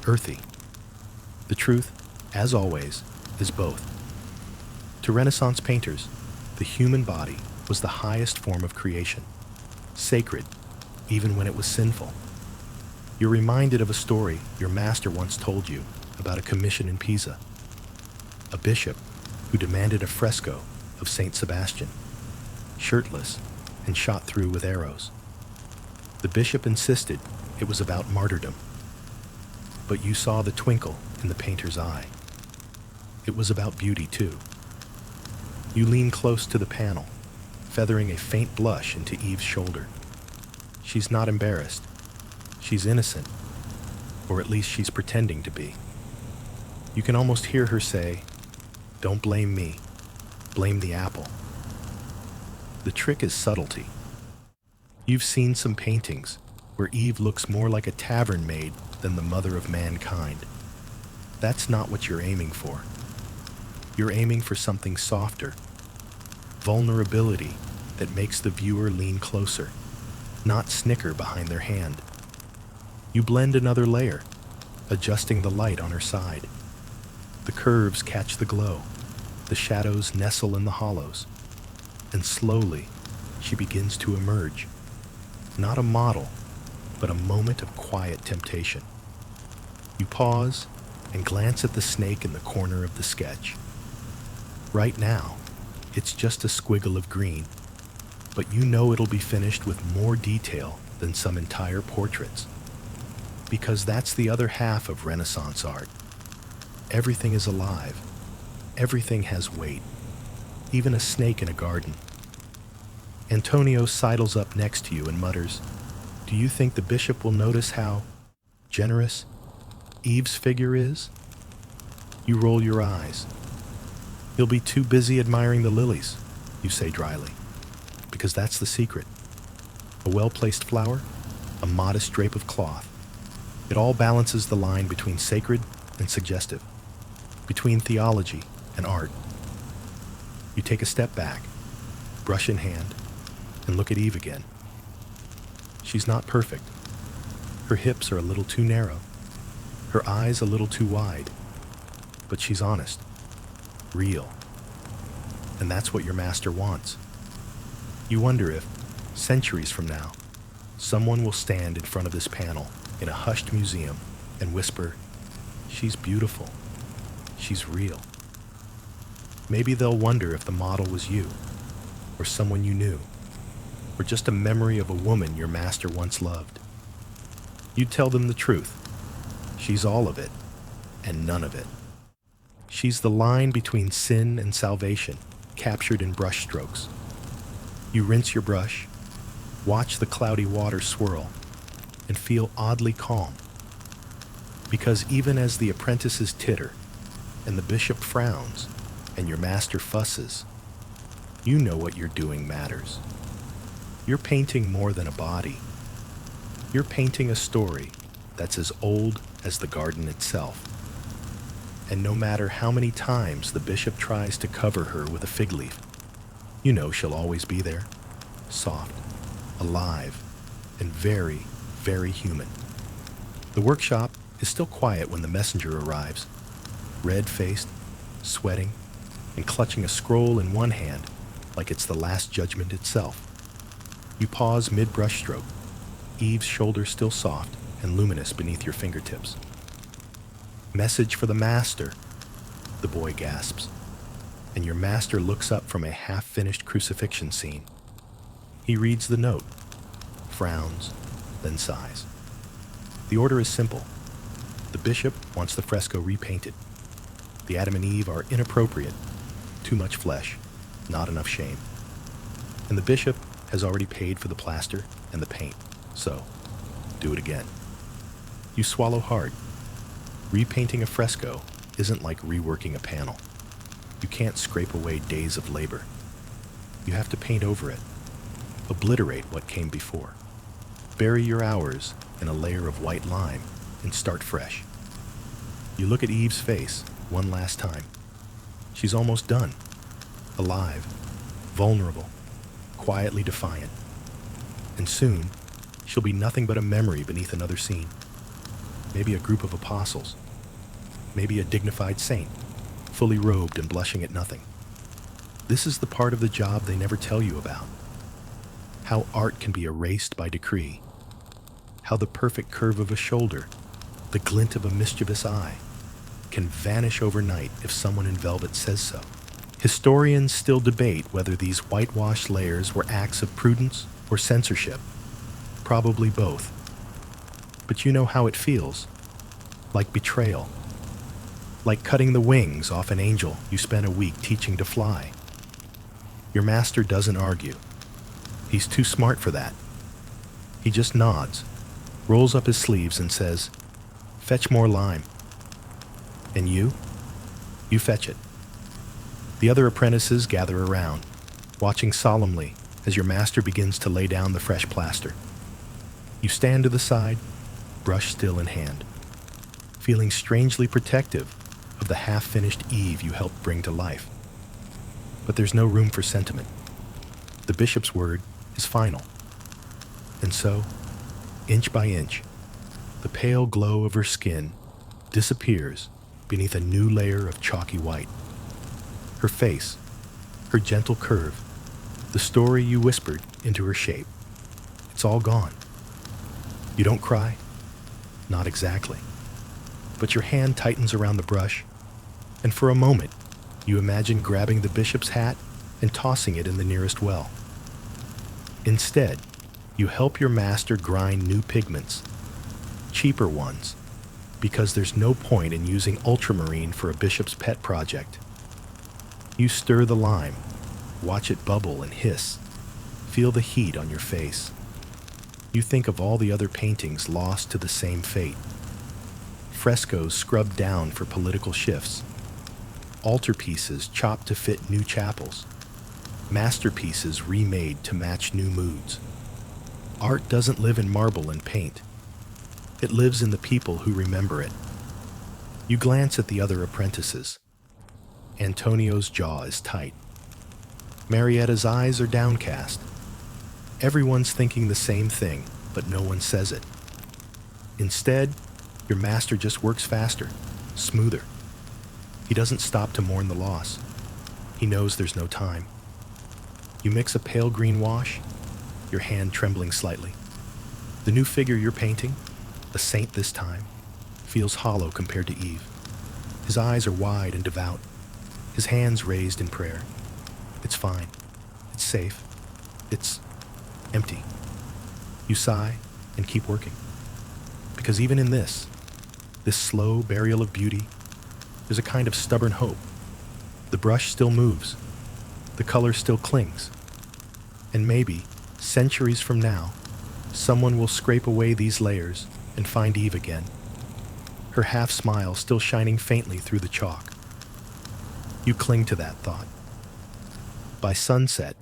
Speaker 1: earthy. The truth, as always, is both. To Renaissance painters, the human body was the highest form of creation, sacred, even when it was sinful. You're reminded of a story your master once told you about a commission in Pisa. A bishop who demanded a fresco of Saint Sebastian, shirtless and shot through with arrows. The bishop insisted it was about martyrdom, but you saw the twinkle in the painter's eye. It was about beauty too. You lean close to the panel, feathering a faint blush into Eve's shoulder. She's not embarrassed. She's innocent, or at least she's pretending to be. You can almost hear her say, "Don't blame me, blame the apple." The trick is subtlety. You've seen some paintings where Eve looks more like a tavern maid than the mother of mankind. That's not what you're aiming for. You're aiming for something softer, vulnerability that makes the viewer lean closer, not snicker behind their hand. You blend another layer, adjusting the light on her side. The curves catch the glow, the shadows nestle in the hollows, and slowly she begins to emerge. Not a model, but a moment of quiet temptation. You pause and glance at the snake in the corner of the sketch. Right now, it's just a squiggle of green, but you know it'll be finished with more detail than some entire portraits. Because that's the other half of Renaissance art. Everything is alive. Everything has weight. Even a snake in a garden. Antonio sidles up next to you and mutters, "Do you think the bishop will notice how generous Eve's figure is?" You roll your eyes. "He'll be too busy admiring the lilies," you say dryly, "because that's the secret. A well-placed flower, a modest drape of cloth. It all balances the line between sacred and suggestive, between theology and art." You take a step back, brush in hand, and look at Eve again. She's not perfect. Her hips are a little too narrow, her eyes a little too wide, but she's honest, real. And that's what your master wants. You wonder if, centuries from now, someone will stand in front of this panel in a hushed museum and whisper, "She's beautiful. She's real." Maybe they'll wonder if the model was you, or someone you knew, or just a memory of a woman your master once loved. You tell them the truth. She's all of it, and none of it. She's the line between sin and salvation, captured in brushstrokes. You rinse your brush, watch the cloudy water swirl, and feel oddly calm. Because even as the apprentices titter, and the bishop frowns, and your master fusses, you know what you're doing matters. You're painting more than a body. You're painting a story that's as old as the garden itself. And no matter how many times the bishop tries to cover her with a fig leaf, you know she'll always be there, soft, alive, and very, very human. The workshop is still quiet when the messenger arrives, red-faced, sweating, and clutching a scroll in one hand like it's the Last Judgment itself. You pause mid-brushstroke, Eve's shoulder still soft and luminous beneath your fingertips. "Message for the master," the boy gasps, and your master looks up from a half-finished crucifixion scene. He reads the note, frowns, then sighs. The order is simple. The bishop wants the fresco repainted. The Adam and Eve are inappropriate, too much flesh. not enough shame. And the bishop has already paid for the plaster and the paint, so do it again. You swallow hard. Repainting a fresco isn't like reworking a panel. You can't scrape away days of labor. You have to paint over it, obliterate what came before. Bury your hours in a layer of white lime and start fresh. You look at Eve's face one last time. She's almost done. Alive, vulnerable, quietly defiant. And soon, she'll be nothing but a memory beneath another scene. Maybe a group of apostles. Maybe a dignified saint, fully robed and blushing at nothing. This is the part of the job they never tell you about. How art can be erased by decree. How the perfect curve of a shoulder, the glint of a mischievous eye, can vanish overnight if someone in velvet says so. Historians still debate whether these whitewashed layers were acts of prudence or censorship. Probably both. But you know how it feels. Like betrayal. Like cutting the wings off an angel you spent a week teaching to fly. Your master doesn't argue. He's too smart for that. He just nods, rolls up his sleeves and says, "Fetch more lime." And you fetch it. The other apprentices gather around, watching solemnly as your master begins to lay down the fresh plaster. You stand to the side, brush still in hand, feeling strangely protective of the half-finished Eve you helped bring to life. But there's no room for sentiment. The bishop's word is final. And so, inch by inch, the pale glow of her skin disappears beneath a new layer of chalky white. Her face, her gentle curve, the story you whispered into her shape, it's all gone. You don't cry? Not exactly. But your hand tightens around the brush, and for a moment, you imagine grabbing the bishop's hat and tossing it in the nearest well. Instead, you help your master grind new pigments, cheaper ones, because there's no point in using ultramarine for a bishop's pet project. You stir the lime, watch it bubble and hiss, feel the heat on your face. You think of all the other paintings lost to the same fate. Frescoes scrubbed down for political shifts, altarpieces chopped to fit new chapels, masterpieces remade to match new moods. Art doesn't live in marble and paint. It lives in the people who remember it. You glance at the other apprentices. Antonio's jaw is tight. Marietta's eyes are downcast. Everyone's thinking the same thing, but no one says it. Instead, your master just works faster, smoother. He doesn't stop to mourn the loss. He knows there's no time. You mix a pale green wash, your hand trembling slightly. The new figure you're painting, a saint this time, feels hollow compared to Eve. His eyes are wide and devout, his hands raised in prayer. It's fine. It's safe. It's empty. You sigh and keep working. Because even in this slow burial of beauty, there's a kind of stubborn hope. The brush still moves. The color still clings. And maybe, centuries from now, someone will scrape away these layers and find Eve again, her half-smile still shining faintly through the chalk. You cling to that thought. By sunset,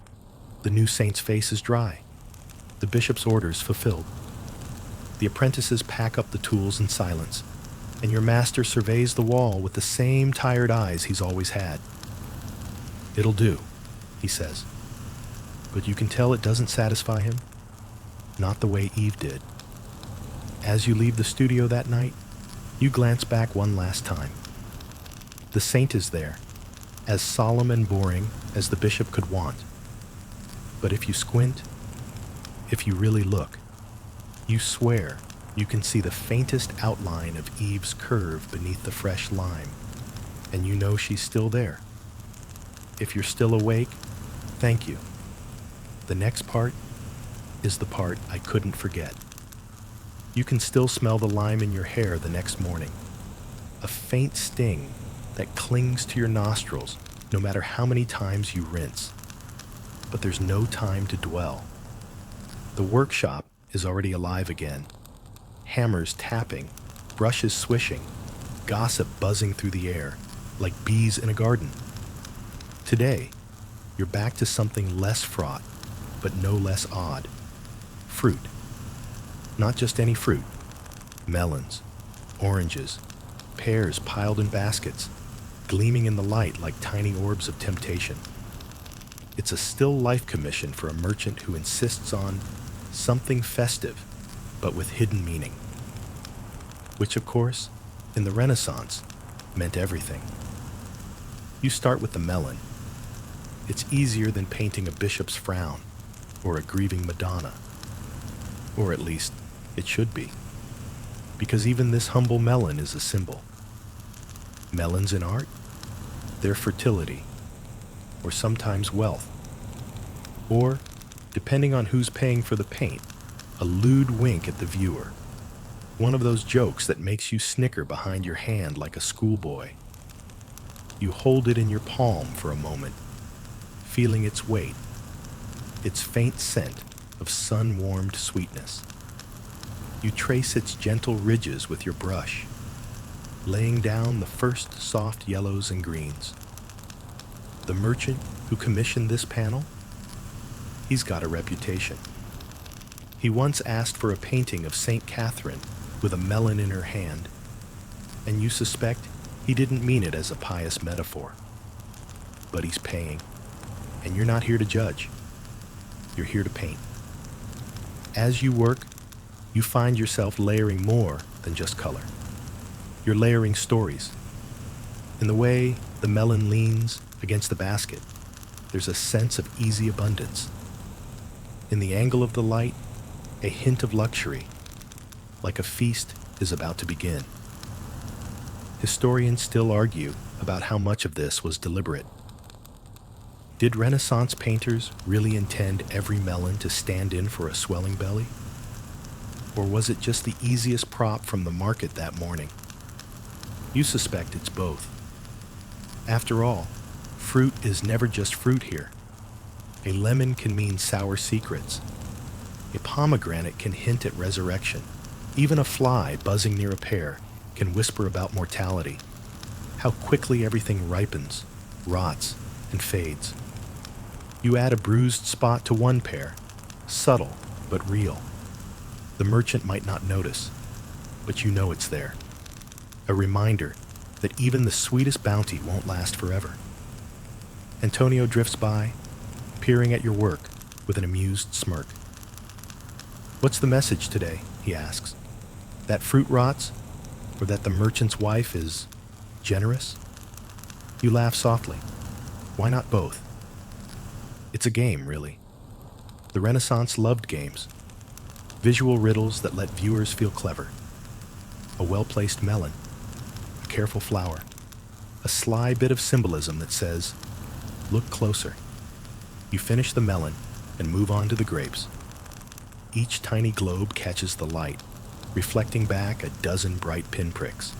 Speaker 1: the new saint's face is dry, the bishop's orders fulfilled. The apprentices pack up the tools in silence, and your master surveys the wall with the same tired eyes he's always had. "It'll do," he says. But you can tell it doesn't satisfy him. Not the way Eve did. As you leave the studio that night, you glance back one last time. The saint is there, as solemn and boring as the bishop could want. But if you squint, if you really look, you swear you can see the faintest outline of Eve's curve beneath the fresh lime, and you know she's still there. If you're still awake, thank you. The next part is the part I couldn't forget. You can still smell the lime in your hair the next morning. A faint sting that clings to your nostrils no matter how many times you rinse. But there's no time to dwell. The workshop is already alive again. Hammers tapping, brushes swishing, gossip buzzing through the air, like bees in a garden. Today, you're back to something less fraught, but no less odd. Fruit. Not just any fruit. Melons, oranges, pears piled in baskets, gleaming in the light like tiny orbs of temptation. It's a still life commission for a merchant who insists on something festive, but with hidden meaning. Which, of course, in the Renaissance, meant everything. You start with the melon. It's easier than painting a bishop's frown or a grieving Madonna. Or at least, it should be. Because even this humble melon is a symbol. Melons in art? Their fertility, or sometimes wealth. Or, depending on who's paying for the paint, a lewd wink at the viewer. One of those jokes that makes you snicker behind your hand like a schoolboy. You hold it in your palm for a moment, feeling its weight, its faint scent of sun-warmed sweetness. You trace its gentle ridges with your brush, laying down the first soft yellows and greens. The merchant who commissioned this panel? He's got a reputation. He once asked for a painting of St. Catherine with a melon in her hand, and you suspect he didn't mean it as a pious metaphor. But he's paying, and you're not here to judge. You're here to paint. As you work, you find yourself layering more than just color. You're layering stories. In the way the melon leans against the basket, there's a sense of easy abundance. In the angle of the light, a hint of luxury, like a feast is about to begin. Historians still argue about how much of this was deliberate. Did Renaissance painters really intend every melon to stand in for a swelling belly? Or was it just the easiest prop from the market that morning? You suspect it's both. After all, fruit is never just fruit here. A lemon can mean sour secrets. A pomegranate can hint at resurrection. Even a fly buzzing near a pear can whisper about mortality. How quickly everything ripens, rots, and fades. You add a bruised spot to one pear, subtle but real. The merchant might not notice, but you know it's there. A reminder that even the sweetest bounty won't last forever. Antonio drifts by, peering at your work with an amused smirk. "What's the message today?" he asks. That fruit rots, or that the merchant's wife is generous? You laugh softly. Why not both? It's a game, really. The Renaissance loved games. Visual riddles that let viewers feel clever. A well-placed melon, a careful flower, a sly bit of symbolism that says, "Look closer." You finish the melon and move on to the grapes. Each tiny globe catches the light, reflecting back a dozen bright pinpricks.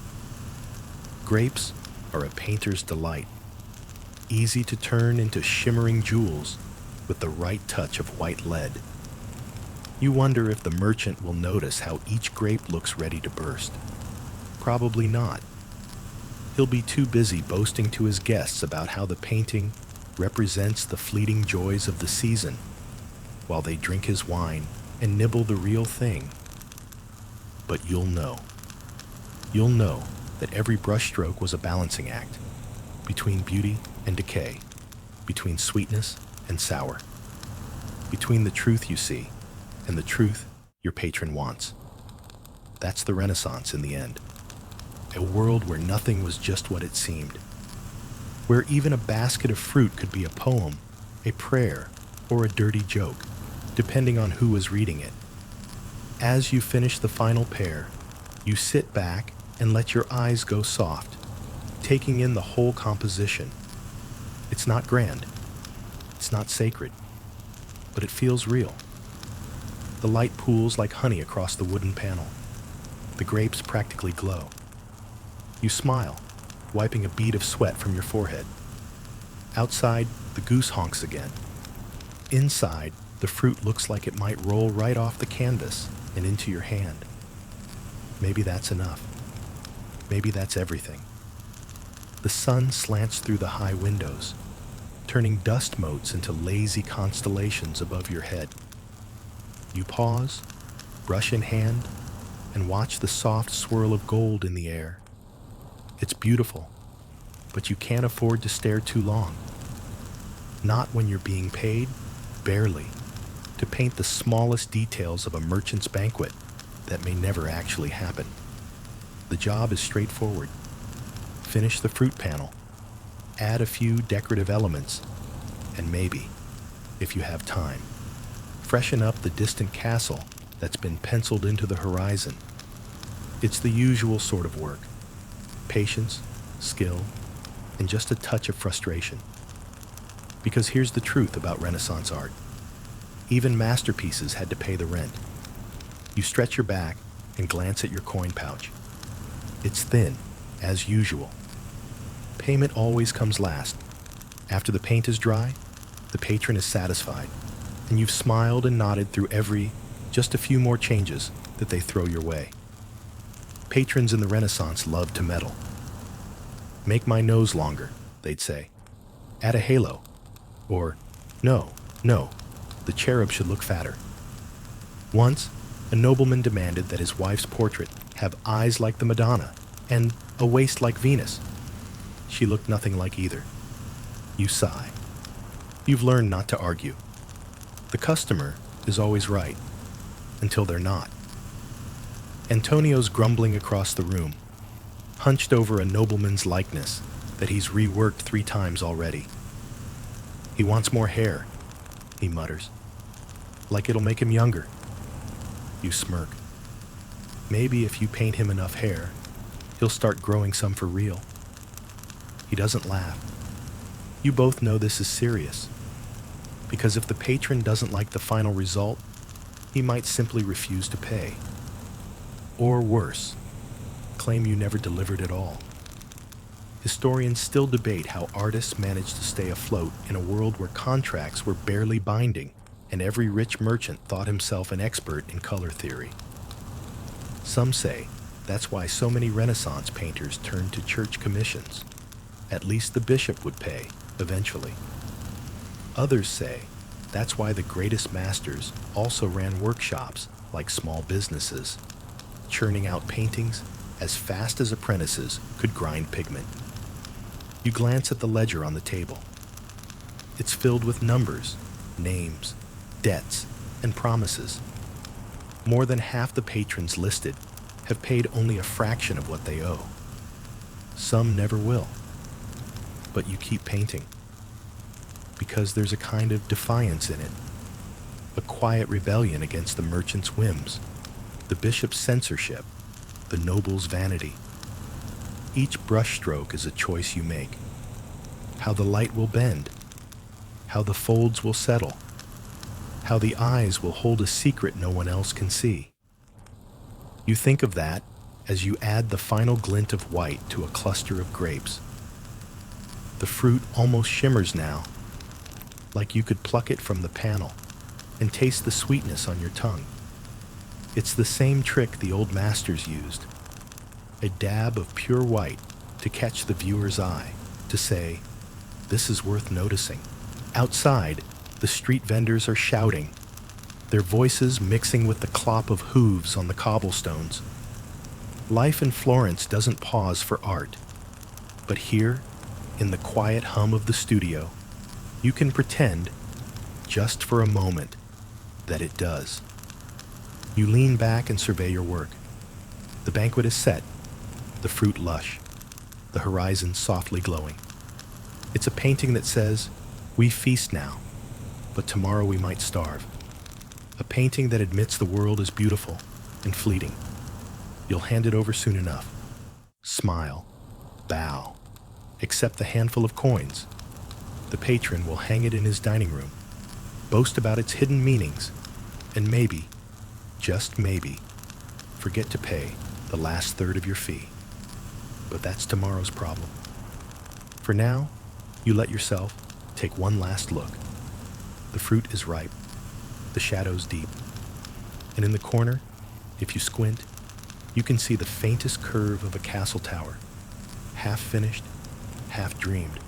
Speaker 1: Grapes are a painter's delight, easy to turn into shimmering jewels with the right touch of white lead. You wonder if the merchant will notice how each grape looks ready to burst. Probably not. He'll be too busy boasting to his guests about how the painting represents the fleeting joys of the season, while they drink his wine and nibble the real thing. But you'll know. You'll know that every brushstroke was a balancing act between beauty and decay, between sweetness and sour, between the truth you see and the truth your patron wants. That's the Renaissance in the end. A world where nothing was just what it seemed, where even a basket of fruit could be a poem, a prayer, or a dirty joke, depending on who was reading it. As you finish the final pear, you sit back and let your eyes go soft, taking in the whole composition. It's not grand, it's not sacred, but it feels real. The light pools like honey across the wooden panel. The grapes practically glow. You smile, wiping a bead of sweat from your forehead. Outside, the goose honks again. Inside, the fruit looks like it might roll right off the canvas and into your hand. Maybe that's enough. Maybe that's everything. The sun slants through the high windows, turning dust motes into lazy constellations above your head. You pause, brush in hand, and watch the soft swirl of gold in the air. It's beautiful, but you can't afford to stare too long. Not when you're being paid, barely, to paint the smallest details of a merchant's banquet that may never actually happen. The job is straightforward. Finish the fruit panel, add a few decorative elements, and maybe, if you have time, freshen up the distant castle that's been penciled into the horizon. It's the usual sort of work. Patience, skill, and just a touch of frustration. Because here's the truth about Renaissance art. Even masterpieces had to pay the rent. You stretch your back and glance at your coin pouch. It's thin, as usual. Payment always comes last. After the paint is dry, the patron is satisfied, and you've smiled and nodded through just a few more changes that they throw your way. Patrons in the Renaissance loved to meddle. Make my nose longer, they'd say. Add a halo. Or, no, the cherub should look fatter. Once, a nobleman demanded that his wife's portrait have eyes like the Madonna and a waist like Venus. She looked nothing like either. You sigh. You've learned not to argue. The customer is always right, until they're not. Antonio's grumbling across the room, hunched over a nobleman's likeness that he's reworked 3 times already. He wants more hair, he mutters, like it'll make him younger. You smirk. Maybe if you paint him enough hair, he'll start growing some for real. He doesn't laugh. You both know this is serious, because if the patron doesn't like the final result, he might simply refuse to pay. Or worse, claim you never delivered at all. Historians still debate how artists managed to stay afloat in a world where contracts were barely binding and every rich merchant thought himself an expert in color theory. Some say that's why so many Renaissance painters turned to church commissions. At least the bishop would pay, eventually. Others say that's why the greatest masters also ran workshops like small businesses, churning out paintings as fast as apprentices could grind pigment. You glance at the ledger on the table. It's filled with numbers, names, debts, and promises. More than half the patrons listed have paid only a fraction of what they owe. Some never will. But you keep painting. Because there's a kind of defiance in it. A quiet rebellion against the merchant's whims, the bishop's censorship, the noble's vanity. Each brushstroke is a choice you make. How the light will bend, how the folds will settle, how the eyes will hold a secret no one else can see. You think of that as you add the final glint of white to a cluster of grapes. The fruit almost shimmers now, like you could pluck it from the panel and taste the sweetness on your tongue. It's the same trick the old masters used. A dab of pure white to catch the viewer's eye, to say, this is worth noticing. Outside, the street vendors are shouting, their voices mixing with the clop of hooves on the cobblestones. Life in Florence doesn't pause for art, but here, in the quiet hum of the studio, you can pretend, just for a moment, that it does. You lean back and survey your work. The banquet is set, the fruit lush, the horizon softly glowing. It's a painting that says, we feast now, but tomorrow we might starve. A painting that admits the world is beautiful and fleeting. You'll hand it over soon enough. Smile, bow, accept the handful of coins. The patron will hang it in his dining room, boast about its hidden meanings, and maybe, just maybe, forget to pay the last third of your fee. But that's tomorrow's problem. For now, you let yourself take one last look. The The fruit is ripe, the shadows deep, and in the corner, if you squint, you can see the faintest curve of a castle tower, half finished, half dreamed,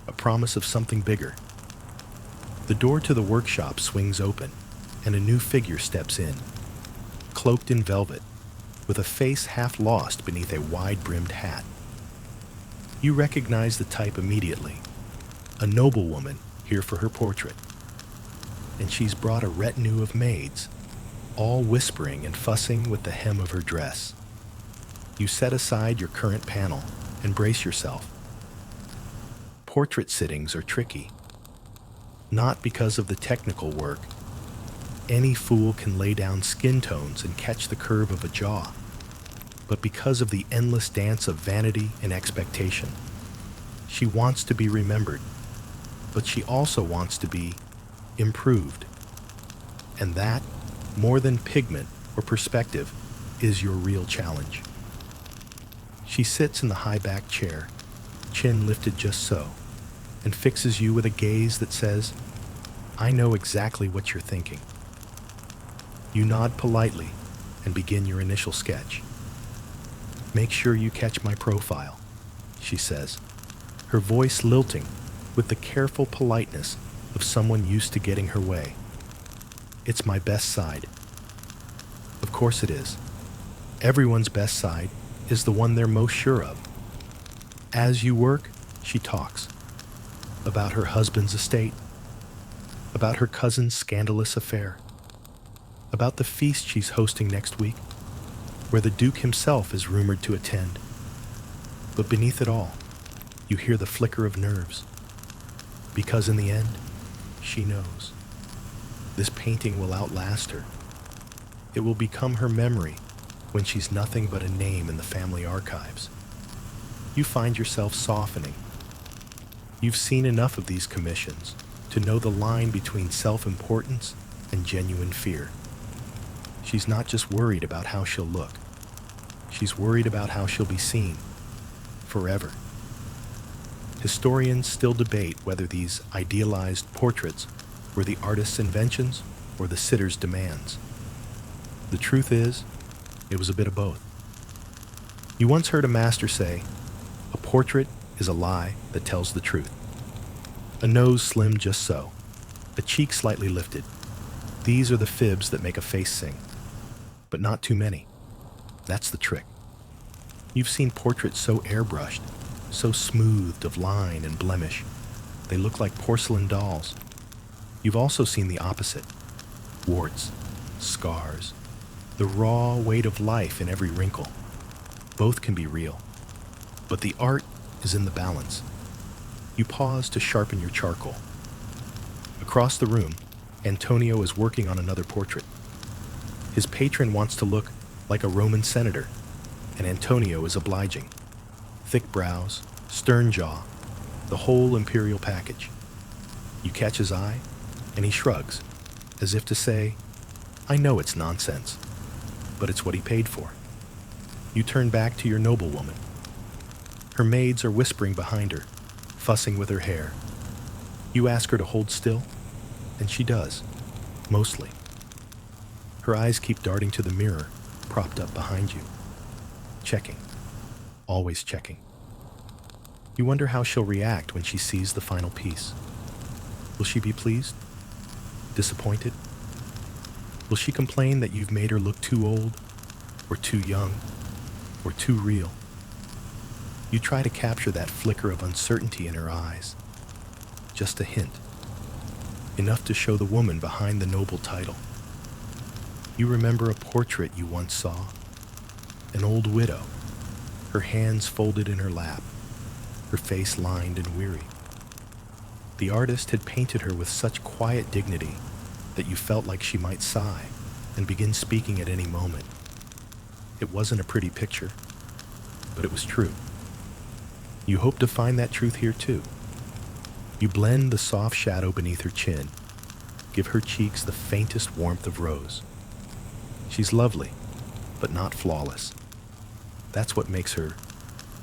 Speaker 1: a promise of something bigger. The door to the workshop swings open, and a new figure steps in, cloaked in velvet, with a face half lost beneath a wide-brimmed hat. You recognize the type immediately, a noblewoman here for her portrait. And she's brought a retinue of maids, all whispering and fussing with the hem of her dress. You set aside your current panel and brace yourself. Portrait sittings are tricky, not because of the technical work. Any fool can lay down skin tones and catch the curve of a jaw, but because of the endless dance of vanity and expectation. She wants to be remembered, but she also wants to be improved. And that, more than pigment or perspective, is your real challenge. She sits in the high-backed chair, chin lifted just so, and fixes you with a gaze that says, "I know exactly what you're thinking." You nod politely and begin your initial sketch. "Make sure you catch my profile," she says, her voice lilting with the careful politeness of someone used to getting her way. "It's my best side." Of course it is. Everyone's best side is the one they're most sure of. As you work, she talks about her husband's estate, about her cousin's scandalous affair, about the feast she's hosting next week, where the Duke himself is rumored to attend. But beneath it all, you hear the flicker of nerves, because in the end, she knows. This painting will outlast her. It will become her memory when she's nothing but a name in the family archives. You find yourself softening. You've seen enough of these commissions to know the line between self-importance and genuine fear. She's not just worried about how she'll look. She's worried about how she'll be seen forever. Historians still debate whether these idealized portraits were the artist's inventions or the sitter's demands. The truth is, it was a bit of both. You once heard a master say, "A portrait is a lie that tells the truth." A nose slimmed just so, a cheek slightly lifted. These are the fibs that make a face sing, but not too many. That's the trick. You've seen portraits so airbrushed, so smoothed of line and blemish, they look like porcelain dolls. You've also seen the opposite: warts, scars, the raw weight of life in every wrinkle. Both can be real, but the art is in the balance. You pause to sharpen your charcoal. Across the room, Antonio is working on another portrait. His patron wants to look like a Roman senator, and Antonio is obliging. Thick brows, stern jaw, the whole imperial package. You catch his eye, and he shrugs, as if to say, "I know it's nonsense, but it's what he paid for." You turn back to your noblewoman. Her maids are whispering behind her, fussing with her hair. You ask her to hold still, and she does, mostly. Her eyes keep darting to the mirror propped up behind you. Checking. Always checking. You wonder how she'll react when she sees the final piece. Will she be pleased? Disappointed? Will she complain that you've made her look too old, or too young, or too real? You try to capture that flicker of uncertainty in her eyes. Just a hint. Enough to show the woman behind the noble title. You remember a portrait you once saw? An old widow, her hands folded in her lap, her face lined and weary. The artist had painted her with such quiet dignity that you felt like she might sigh and begin speaking at any moment. It wasn't a pretty picture, but it was true. You hope to find that truth here too. You blend the soft shadow beneath her chin, give her cheeks the faintest warmth of rose. She's lovely, but not flawless. That's what makes her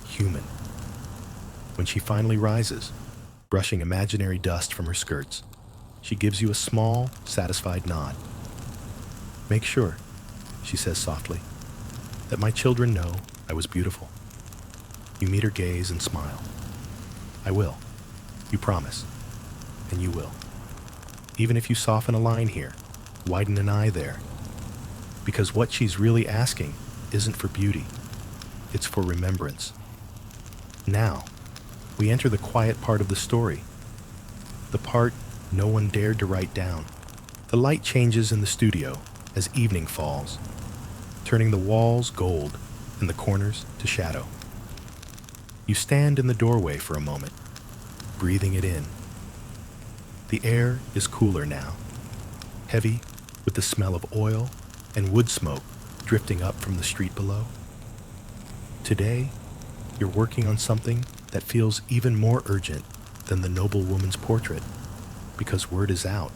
Speaker 1: human. When she finally rises, brushing imaginary dust from her skirts, She gives you a small, satisfied nod. "Make sure," she says softly, "that my children know I was beautiful." You meet her gaze and smile. "I will. You promise. And you will. Even if you soften a line here, widen an eye there. Because what she's really asking isn't for beauty. It's for remembrance." Now, we enter the quiet part of the story. The part no one dared to write down. The light changes in the studio as evening falls, turning the walls gold and the corners to shadow. You stand in the doorway for a moment, breathing it in. The air is cooler now, heavy with the smell of oil and wood smoke drifting up from the street below. Today, you're working on something that feels even more urgent than the noble woman's portrait, because word is out.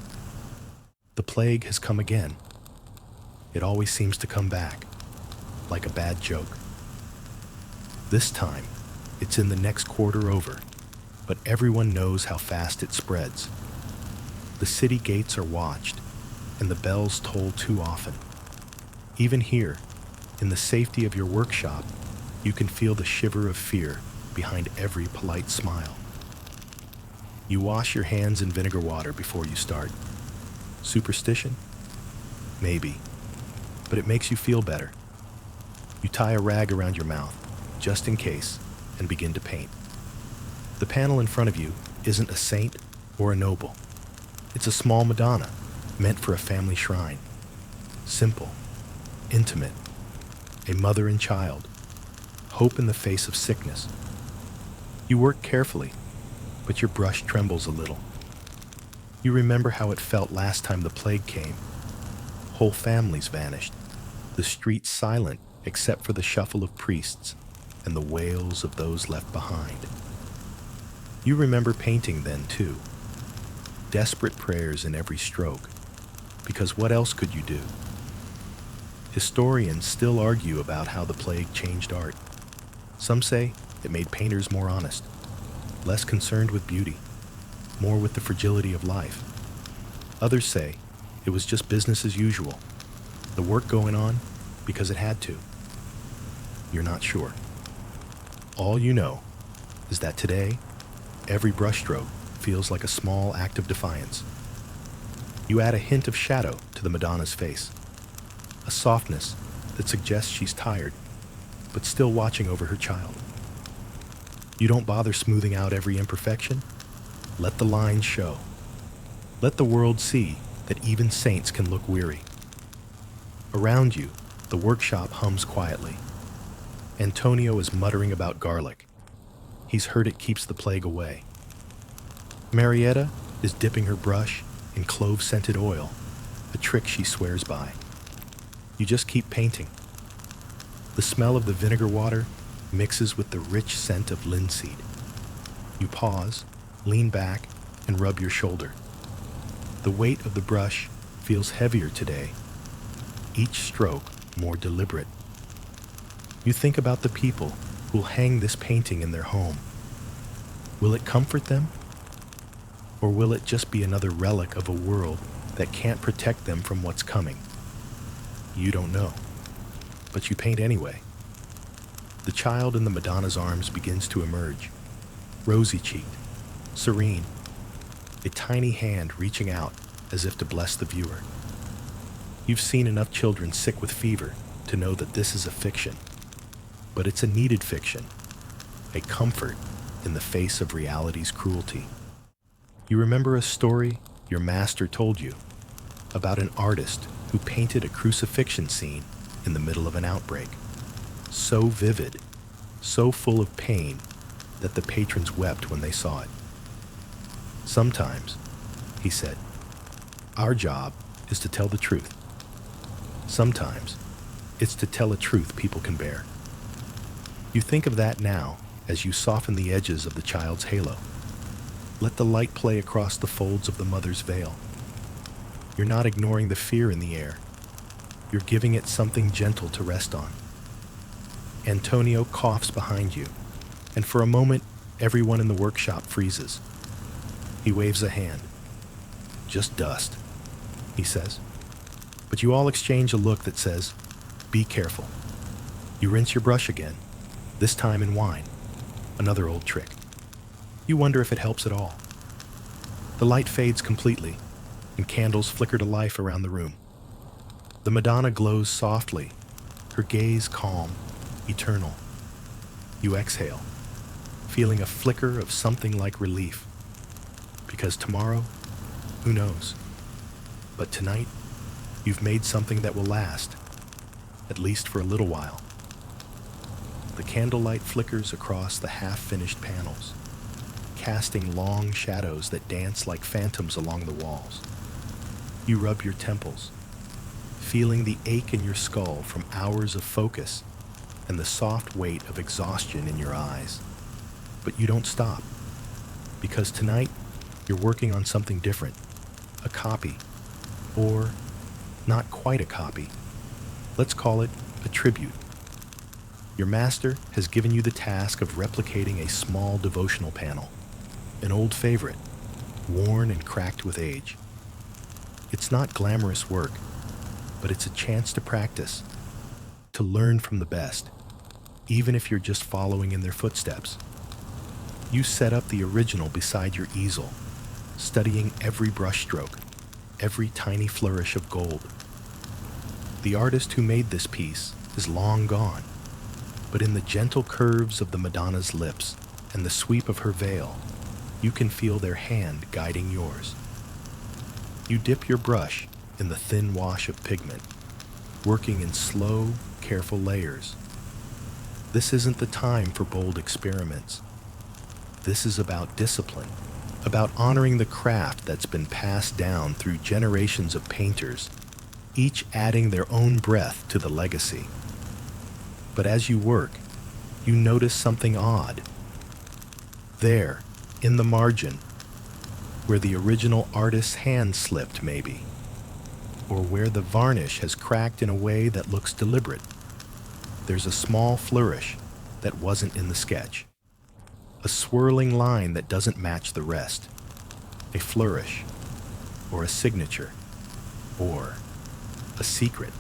Speaker 1: The plague has come again. It always seems to come back, like a bad joke. This time, it's in the next quarter over, but everyone knows how fast it spreads. The city gates are watched, and the bells toll too often. Even here, in the safety of your workshop, you can feel the shiver of fear behind every polite smile. You wash your hands in vinegar water before you start. Superstition? Maybe, but it makes you feel better. You tie a rag around your mouth, just in case, and begin to paint. The panel in front of you isn't a saint or a noble. It's a small Madonna, meant for a family shrine. Simple, intimate, a mother and child, hope in the face of sickness. You work carefully, but your brush trembles a little. You remember how it felt last time the plague came. Whole families vanished, the streets silent except for the shuffle of priests and the wails of those left behind. You remember painting then too. Desperate prayers in every stroke, because what else could you do? Historians still argue about how the plague changed art. Some say it made painters more honest, less concerned with beauty, more with the fragility of life. Others say it was just business as usual, the work going on because it had to. You're not sure. All you know is that today, every brushstroke feels like a small act of defiance. You add a hint of shadow to the Madonna's face, a softness that suggests she's tired, but still watching over her child. You don't bother smoothing out every imperfection. Let the lines show. Let the world see that even saints can look weary. Around you, the workshop hums quietly. Antonio is muttering about garlic. He's heard it keeps the plague away. Marietta is dipping her brush in clove-scented oil, a trick she swears by. You just keep painting. The smell of the vinegar water mixes with the rich scent of linseed. You pause, lean back, and rub your shoulder. The weight of the brush feels heavier today, each stroke more deliberate. You think about the people who'll hang this painting in their home. Will it comfort them? Or will it just be another relic of a world that can't protect them from what's coming? You don't know, but you paint anyway. The child in the Madonna's arms begins to emerge, rosy-cheeked, serene, a tiny hand reaching out as if to bless the viewer. You've seen enough children sick with fever to know that this is a fiction, but it's a needed fiction, a comfort in the face of reality's cruelty. You remember a story your master told you about an artist who painted a crucifixion scene in the middle of an outbreak. So vivid, so full of pain that the patrons wept when they saw it. Sometimes, he said, our job is to tell the truth. Sometimes, it's to tell a truth people can bear. You think of that now as you soften the edges of the child's halo. Let the light play across the folds of the mother's veil. You're not ignoring the fear in the air. You're giving it something gentle to rest on. Antonio coughs behind you, and for a moment, everyone in the workshop freezes. He waves a hand. just dust," he says. But you all exchange a look that says, "Be careful." You rinse your brush again, this time in wine, another old trick. You wonder if it helps at all. The light fades completely, and candles flicker to life around the room. The Madonna glows softly, her gaze calm, eternal. You exhale, feeling a flicker of something like relief. Because tomorrow, who knows? But tonight, you've made something that will last, at least for a little while. The candlelight flickers across the half-finished panels, casting long shadows that dance like phantoms along the walls. You rub your temples, feeling the ache in your skull from hours of focus and the soft weight of exhaustion in your eyes. But you don't stop, because tonight you're working on something different, a copy, or not quite a copy. Let's call it a tribute. Your master has given you the task of replicating a small devotional panel, an old favorite, worn and cracked with age. It's not glamorous work, but it's a chance to practice, to learn from the best, even if you're just following in their footsteps. You set up the original beside your easel, studying every brushstroke, every tiny flourish of gold. The artist who made this piece is long gone, but in the gentle curves of the Madonna's lips and the sweep of her veil, you can feel their hand guiding yours. You dip your brush in the thin wash of pigment, working in slow, careful layers. This isn't the time for bold experiments. This is about discipline, about honoring the craft that's been passed down through generations of painters, each adding their own breath to the legacy. But as you work, you notice something odd. There, in the margin, where the original artist's hand slipped maybe, or where the varnish has cracked in a way that looks deliberate, there's a small flourish that wasn't in the sketch. A swirling line that doesn't match the rest. A flourish, or a signature, or a secret.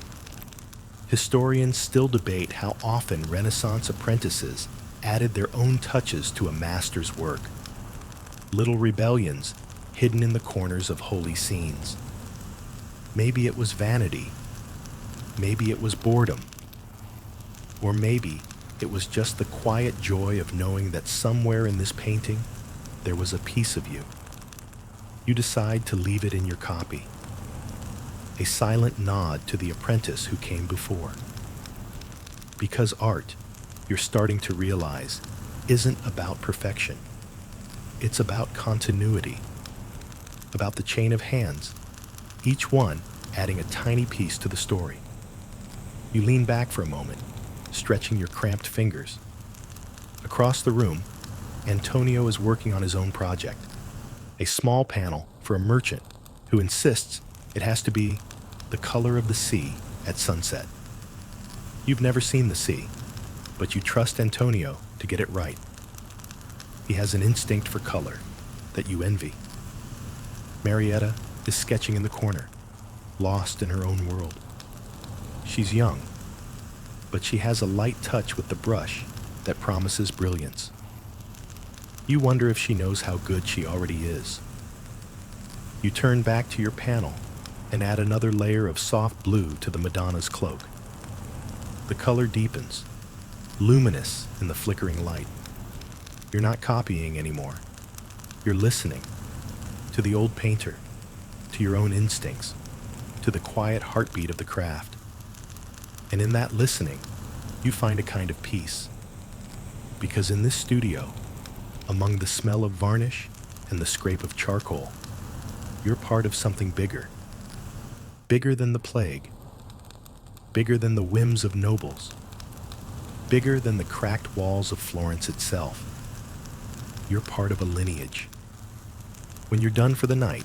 Speaker 1: Historians still debate how often Renaissance apprentices added their own touches to a master's work. Little rebellions hidden in the corners of holy scenes. Maybe it was vanity. Maybe it was boredom. Or maybe it was just the quiet joy of knowing that somewhere in this painting there was a piece of you. You decide to leave it in your copy. A silent nod to the apprentice who came before. Because art, you're starting to realize, isn't about perfection. It's about continuity, about the chain of hands, each one adding a tiny piece to the story. You lean back for a moment, stretching your cramped fingers. Across the room, Antonio is working on his own project, a small panel for a merchant who insists it has to be the color of the sea at sunset. You've never seen the sea, but you trust Antonio to get it right. He has an instinct for color that you envy. Marietta is sketching in the corner, lost in her own world. She's young, but she has a light touch with the brush that promises brilliance. You wonder if she knows how good she already is. You turn back to your panel and add another layer of soft blue to the Madonna's cloak. The color deepens, luminous in the flickering light. You're not copying anymore. You're listening to the old painter, to your own instincts, to the quiet heartbeat of the craft. And in that listening, you find a kind of peace. Because in this studio, among the smell of varnish and the scrape of charcoal, you're part of something bigger. Bigger than the plague. Bigger than the whims of nobles. Bigger than the cracked walls of Florence itself. You're part of a lineage. When you're done for the night,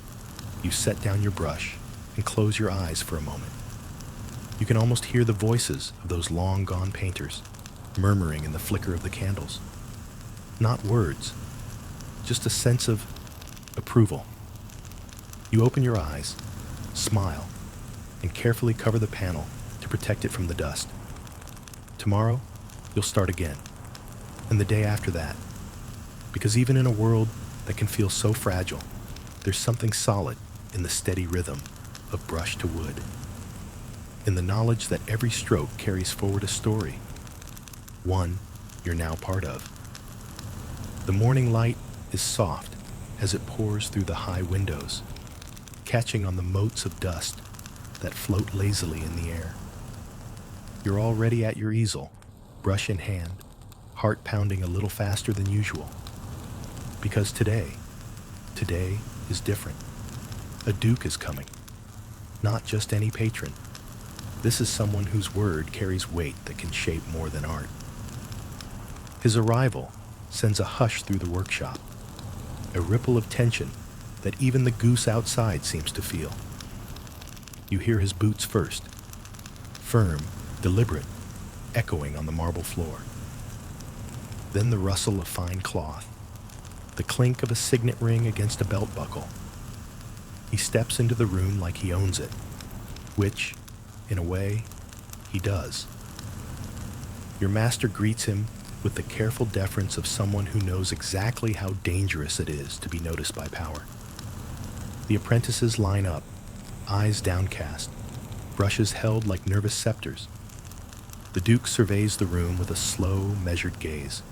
Speaker 1: you set down your brush and close your eyes for a moment. You can almost hear the voices of those long-gone painters murmuring in the flicker of the candles. Not words, just a sense of approval. You open your eyes, smile, and carefully cover the panel to protect it from the dust. Tomorrow, you'll start again, and the day after that, because even in a world that can feel so fragile, there's something solid in the steady rhythm of brush to wood, in the knowledge that every stroke carries forward a story, one you're now part of. The morning light is soft as it pours through the high windows, catching on the motes of dust that float lazily in the air. You're already at your easel, brush in hand, heart pounding a little faster than usual. Because today is different. A duke is coming. Not just any patron. This is someone whose word carries weight that can shape more than art. His arrival sends a hush through the workshop, a ripple of tension that even the goose outside seems to feel. You hear his boots first, firm, deliberate, echoing on the marble floor. Then the rustle of fine cloth, the clink of a signet ring against a belt buckle. He steps into the room like he owns it, which, in a way, he does. Your master greets him with the careful deference of someone who knows exactly how dangerous it is to be noticed by power. The apprentices line up, eyes downcast, brushes held like nervous scepters. The duke surveys the room with a slow, measured gaze.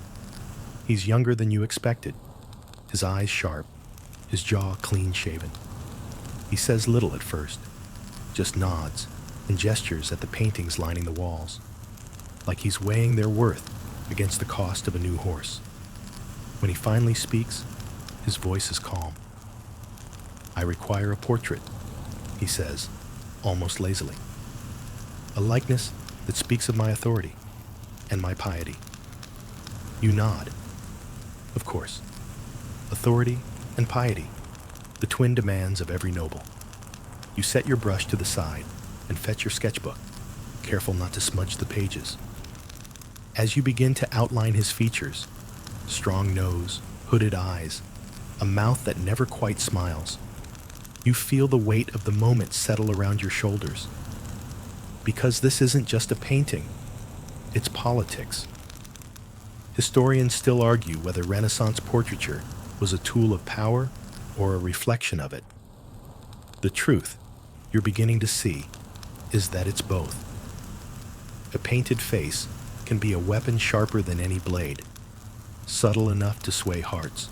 Speaker 1: He's younger than you expected, his eyes sharp, his jaw clean-shaven. He says little at first, just nods and gestures at the paintings lining the walls, like he's weighing their worth against the cost of a new horse. When he finally speaks, his voice is calm. "I require a portrait," he says, almost lazily. "A likeness that speaks of my authority and my piety." You nod. Of course. Authority and piety, the twin demands of every noble. You set your brush to the side and fetch your sketchbook, careful not to smudge the pages. As you begin to outline his features, strong nose, hooded eyes, a mouth that never quite smiles, you feel the weight of the moment settle around your shoulders. Because this isn't just a painting, it's politics. Historians still argue whether Renaissance portraiture was a tool of power or a reflection of it. The truth, you're beginning to see, is that it's both. A painted face can be a weapon sharper than any blade, subtle enough to sway hearts,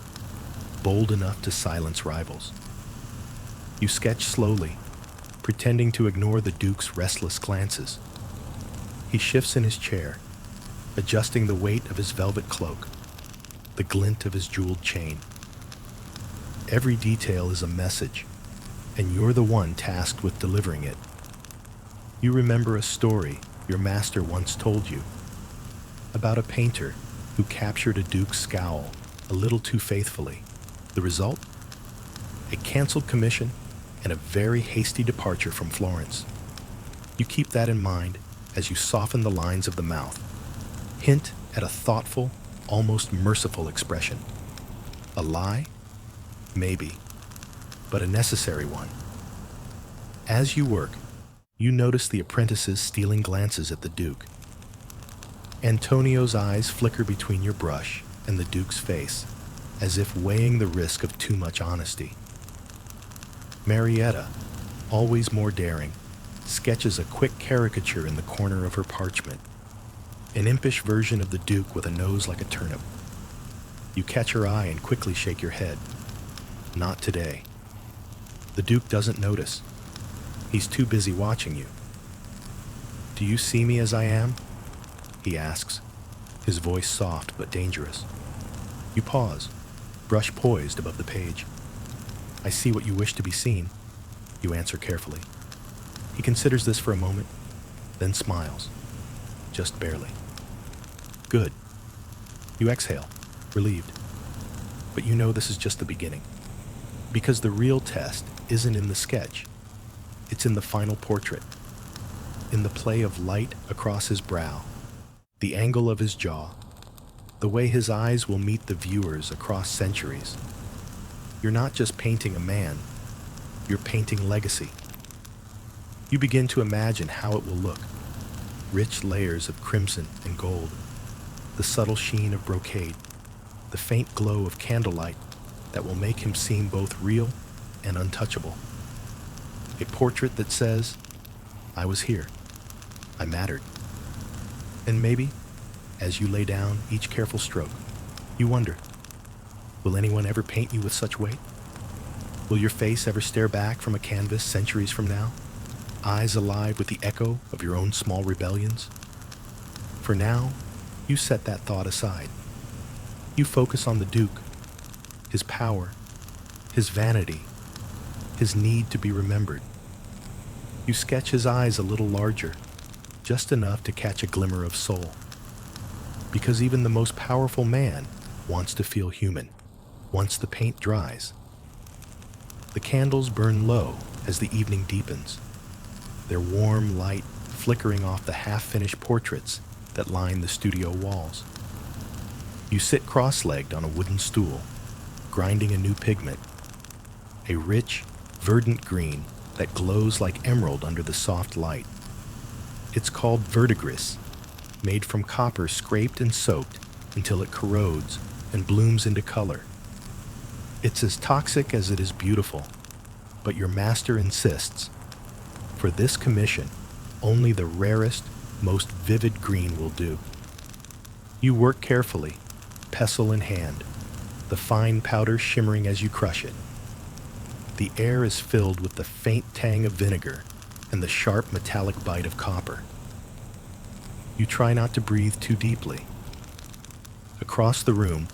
Speaker 1: bold enough to silence rivals. You sketch slowly, pretending to ignore the duke's restless glances. He shifts in his chair, adjusting the weight of his velvet cloak, the glint of his jeweled chain. Every detail is a message, and you're the one tasked with delivering it. You remember a story your master once told you, about a painter who captured a duke's scowl a little too faithfully. The result? A canceled commission and a very hasty departure from Florence. You keep that in mind as you soften the lines of the mouth, hint at a thoughtful, almost merciful expression. A lie? Maybe, but a necessary one. As you work, you notice the apprentices stealing glances at the duke. Antonio's eyes flicker between your brush and the duke's face, as if weighing the risk of too much honesty. Marietta, always more daring, sketches a quick caricature in the corner of her parchment, an impish version of the duke with a nose like a turnip. You catch her eye and quickly shake your head. Not today. The duke doesn't notice. He's too busy watching you. "Do you see me as I am?" he asks, his voice soft but dangerous. You pause, brush poised above the page. "I see what you wish to be seen," you answer carefully. He considers this for a moment, then smiles, just barely. "Good." You exhale, relieved. But you know this is just the beginning. Because the real test isn't in the sketch. It's in the final portrait. In the play of light across his brow, the angle of his jaw, the way his eyes will meet the viewers across centuries. You're not just painting a man, your painting legacy. You begin to imagine how it will look. Rich layers of crimson and gold, the subtle sheen of brocade, the faint glow of candlelight that will make him seem both real and untouchable. A portrait that says, I was here, I mattered. And maybe, as you lay down each careful stroke, you wonder, will anyone ever paint you with such weight? Will your face ever stare back from a canvas centuries from now, eyes alive with the echo of your own small rebellions? For now, you set that thought aside. You focus on the Duke, his power, his vanity, his need to be remembered. You sketch his eyes a little larger, just enough to catch a glimmer of soul. Because even the most powerful man wants to feel human, once the paint dries. The candles burn low as the evening deepens, their warm light flickering off the half-finished portraits that line the studio walls. You sit cross-legged on a wooden stool, grinding a new pigment, a rich, verdant green that glows like emerald under the soft light. It's called verdigris, made from copper scraped and soaked until it corrodes and blooms into color. It's as toxic as it is beautiful, but your master insists, for this commission, only the rarest, most vivid green will do. You work carefully, pestle in hand, the fine powder shimmering as you crush it. The air is filled with the faint tang of vinegar and the sharp metallic bite of copper. You try not to breathe too deeply. Across the room,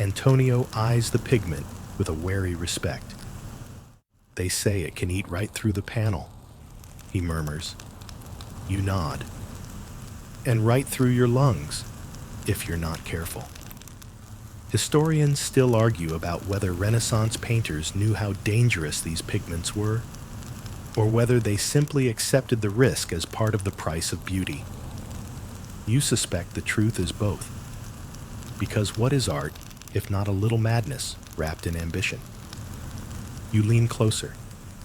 Speaker 1: Antonio eyes the pigment with a wary respect. They say it can eat right through the panel, he murmurs. You nod. And right through your lungs, if you're not careful. Historians still argue about whether Renaissance painters knew how dangerous these pigments were, or whether they simply accepted the risk as part of the price of beauty. You suspect the truth is both. Because what is art, if not a little madness wrapped in ambition? You lean closer,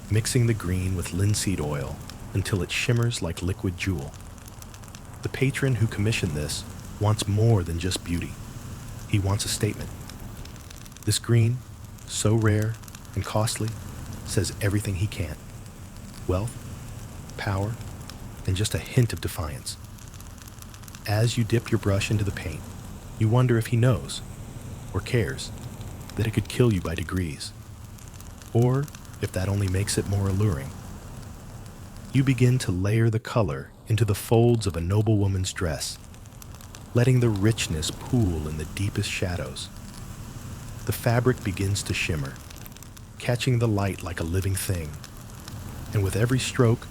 Speaker 1: mixing the green with linseed oil until it shimmers like liquid jewel. The patron who commissioned this wants more than just beauty. He wants a statement. This green, so rare and costly, says everything he can. Wealth, power, and just a hint of defiance. As you dip your brush into the paint, you wonder if he knows, or cares, that it could kill you by degrees, or if that only makes it more alluring. You begin to layer the color into the folds of a noblewoman's dress, letting the richness pool in the deepest shadows. The fabric begins to shimmer, catching the light like a living thing, and with every stroke,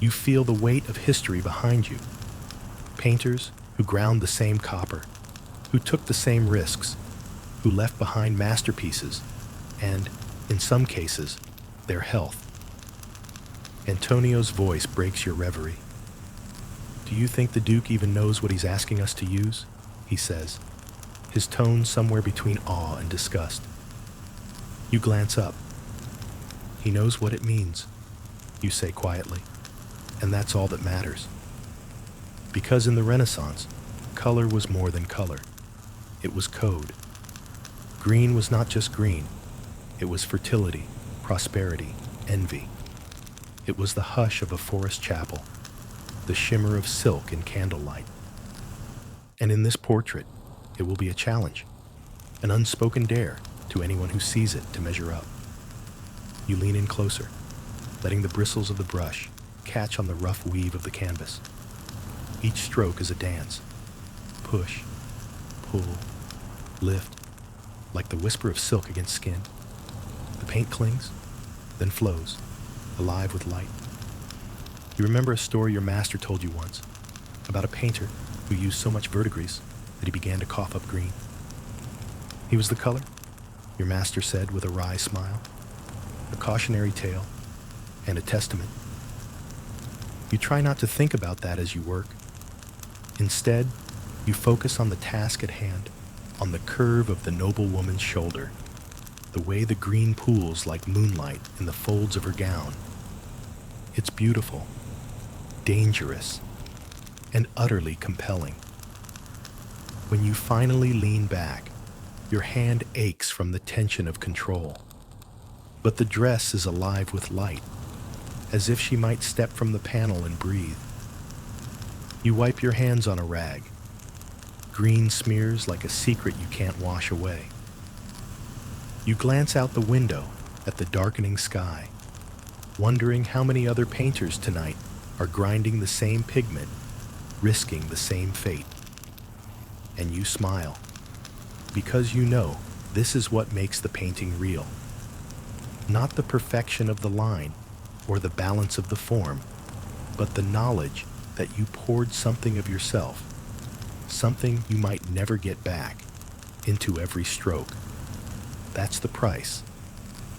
Speaker 1: you feel the weight of history behind you. Painters who ground the same copper, who took the same risks, who left behind masterpieces, and, in some cases, their health. Antonio's voice breaks your reverie. Do you think the Duke even knows what he's asking us to use? He says, his tone somewhere between awe and disgust. You glance up. He knows what it means, you say quietly, and that's all that matters. Because in the Renaissance, color was more than color. It was code. Green was not just green. It was fertility, prosperity, envy. It was the hush of a forest chapel, the shimmer of silk in candlelight. And in this portrait, it will be a challenge, an unspoken dare to anyone who sees it to measure up. You lean in closer, letting the bristles of the brush catch on the rough weave of the canvas. Each stroke is a dance. Push, pull, lift, like the whisper of silk against skin. The paint clings, then flows, alive with light. You remember a story your master told you once about a painter who used so much verdigris that he began to cough up green. He was the color, your master said with a wry smile, a cautionary tale, and a testament. You try not to think about that as you work. Instead, you focus on the task at hand, on the curve of the noblewoman's shoulder. the way the green pools like moonlight in the folds of her gown. It's beautiful, dangerous, and utterly compelling. When you finally lean back, your hand aches from the tension of control. But the dress is alive with light, as if she might step from the panel and breathe. You wipe your hands on a rag. Green smears like a secret you can't wash away. You glance out the window at the darkening sky, wondering how many other painters tonight are grinding the same pigment, risking the same fate. And you smile, because you know this is what makes the painting real. Not the perfection of the line or the balance of the form, but the knowledge that you poured something of yourself, something you might never get back, into every stroke. That's the price.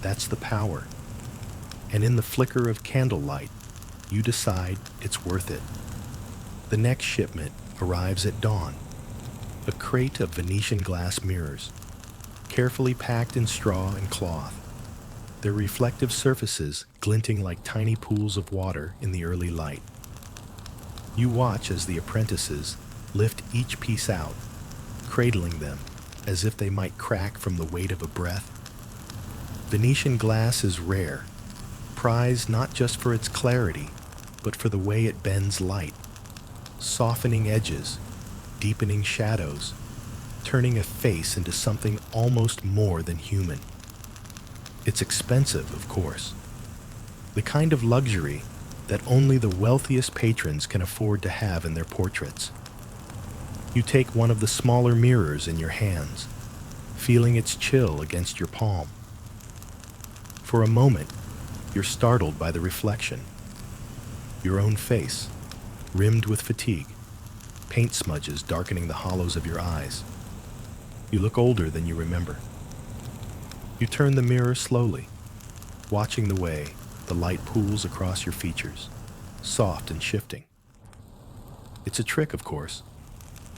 Speaker 1: That's the power. And in the flicker of candlelight, you decide it's worth it. The next shipment arrives at dawn. A crate of Venetian glass mirrors, carefully packed in straw and cloth, their reflective surfaces glinting like tiny pools of water in the early light. You watch as the apprentices lift each piece out, cradling them as if they might crack from the weight of a breath. Venetian glass is rare, prized not just for its clarity, but for the way it bends light, softening edges, deepening shadows, turning a face into something almost more than human. It's expensive, of course, the kind of luxury that only the wealthiest patrons can afford to have in their portraits. You take one of the smaller mirrors in your hands, feeling its chill against your palm. For a moment, you're startled by the reflection. Your own face, rimmed with fatigue, paint smudges darkening the hollows of your eyes. You look older than you remember. You turn the mirror slowly, watching the way the light pools across your features, soft and shifting. It's a trick, of course,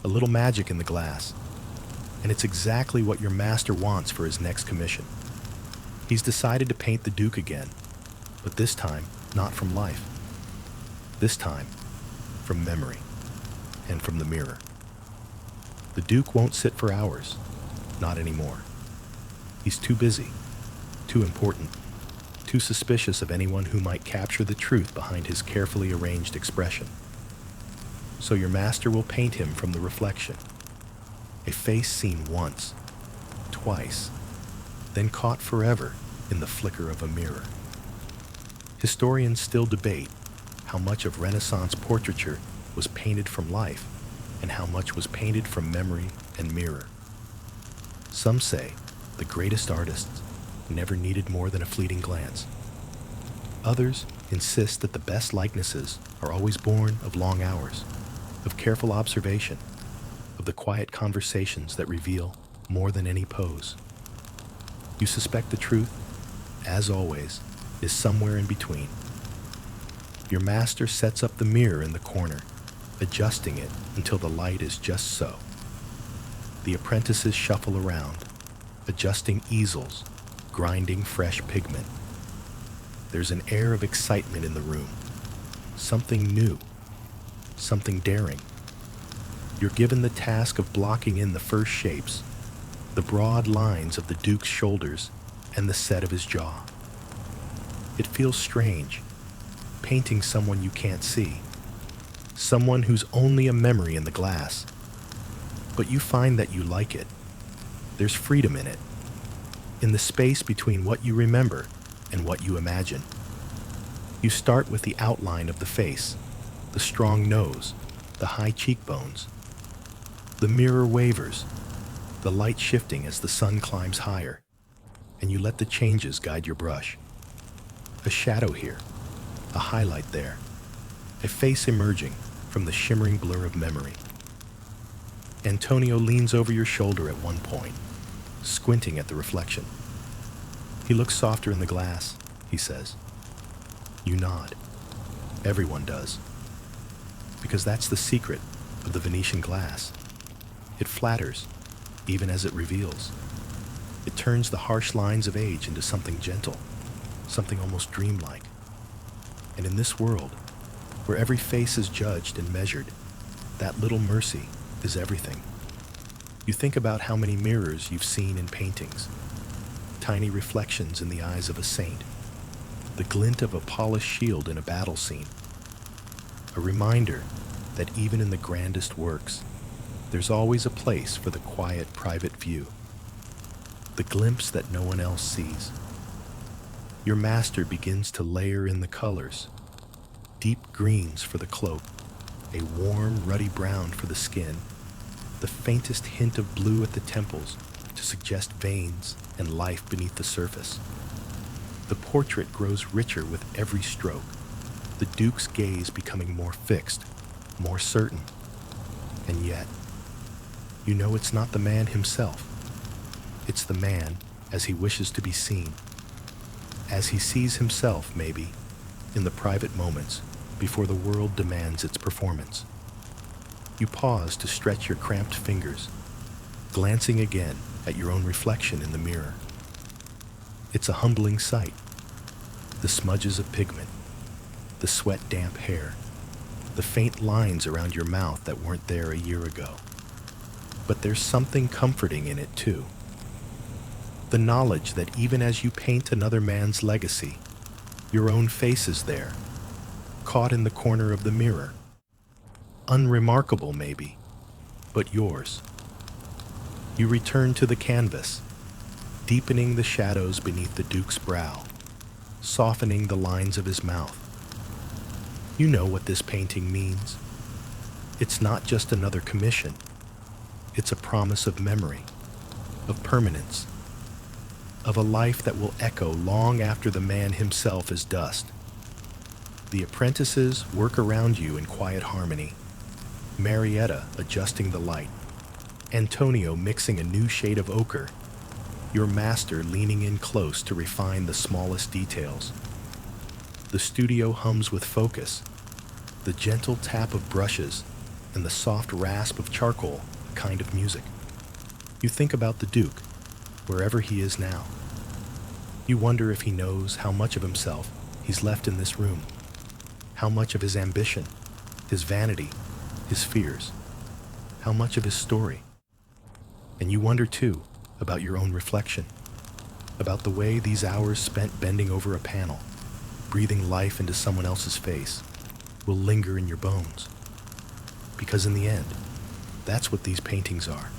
Speaker 1: a little magic in the glass, and it's exactly what your master wants for his next commission. He's decided to paint the Duke again, but this time not from life. This time from memory and from the mirror. The Duke won't sit for hours, not anymore. He's too busy, too important, too suspicious of anyone who might capture the truth behind his carefully arranged expression. So your master will paint him from the reflection, a face seen once, twice, then caught forever in the flicker of a mirror. Historians still debate how much of Renaissance portraiture was painted from life and how much was painted from memory and mirror. Some say the greatest artists never needed more than a fleeting glance. Others insist that the best likenesses are always born of long hours, of careful observation, of the quiet conversations that reveal more than any pose. You suspect the truth, as always, is somewhere in between. Your master sets up the mirror in the corner, adjusting it until the light is just so. The apprentices shuffle around, adjusting easels, grinding fresh pigment. There's an air of excitement in the room, something new, something daring. You're given the task of blocking in the first shapes, the broad lines of the Duke's shoulders and the set of his jaw. It feels strange, painting someone you can't see, someone who's only a memory in the glass. But you find that you like it. There's freedom in it, in the space between what you remember and what you imagine. You start with the outline of the face, the strong nose, the high cheekbones. The mirror wavers, the light shifting as the sun climbs higher, and you let the changes guide your brush. A shadow here, a highlight there, a face emerging from the shimmering blur of memory. Antonio leans over your shoulder at one point, squinting at the reflection. He looks softer in the glass, he says. You nod. Everyone does. Because that's the secret of the Venetian glass. It flatters, even as it reveals. It turns the harsh lines of age into something gentle, something almost dreamlike. And in this world, where every face is judged and measured, that little mercy is everything. You think about how many mirrors you've seen in paintings, tiny reflections in the eyes of a saint, the glint of a polished shield in a battle scene, a reminder that even in the grandest works, there's always a place for the quiet, private view, the glimpse that no one else sees. Your master begins to layer in the colors, deep greens for the cloak, a warm, ruddy brown for the skin, the faintest hint of blue at the temples to suggest veins and life beneath the surface. The portrait grows richer with every stroke, the Duke's gaze becoming more fixed, more certain. And yet, you know it's not the man himself. It's the man as he wishes to be seen, as he sees himself, maybe, in the private moments before the world demands its performance. You pause to stretch your cramped fingers, glancing again at your own reflection in the mirror. It's a humbling sight. The smudges of pigment, the sweat-damp hair, the faint lines around your mouth that weren't there a year ago. But there's something comforting in it, too. The knowledge that even as you paint another man's legacy, your own face is there, caught in the corner of the mirror. Unremarkable, maybe, but yours. You return to the canvas, deepening the shadows beneath the Duke's brow, softening the lines of his mouth. You know what this painting means. It's not just another commission. It's a promise of memory, of permanence, of a life that will echo long after the man himself is dust. The apprentices work around you in quiet harmony, Marietta adjusting the light, Antonio mixing a new shade of ochre, your master leaning in close to refine the smallest details. The studio hums with focus, the gentle tap of brushes and the soft rasp of charcoal, a kind of music. You think about the Duke, wherever he is now. You wonder if he knows how much of himself he's left in this room, how much of his ambition, his vanity, his fears, how much of his story. And you wonder, too, about your own reflection, about the way these hours spent bending over a panel, breathing life into someone else's face, will linger in your bones. Because in the end, that's what these paintings are.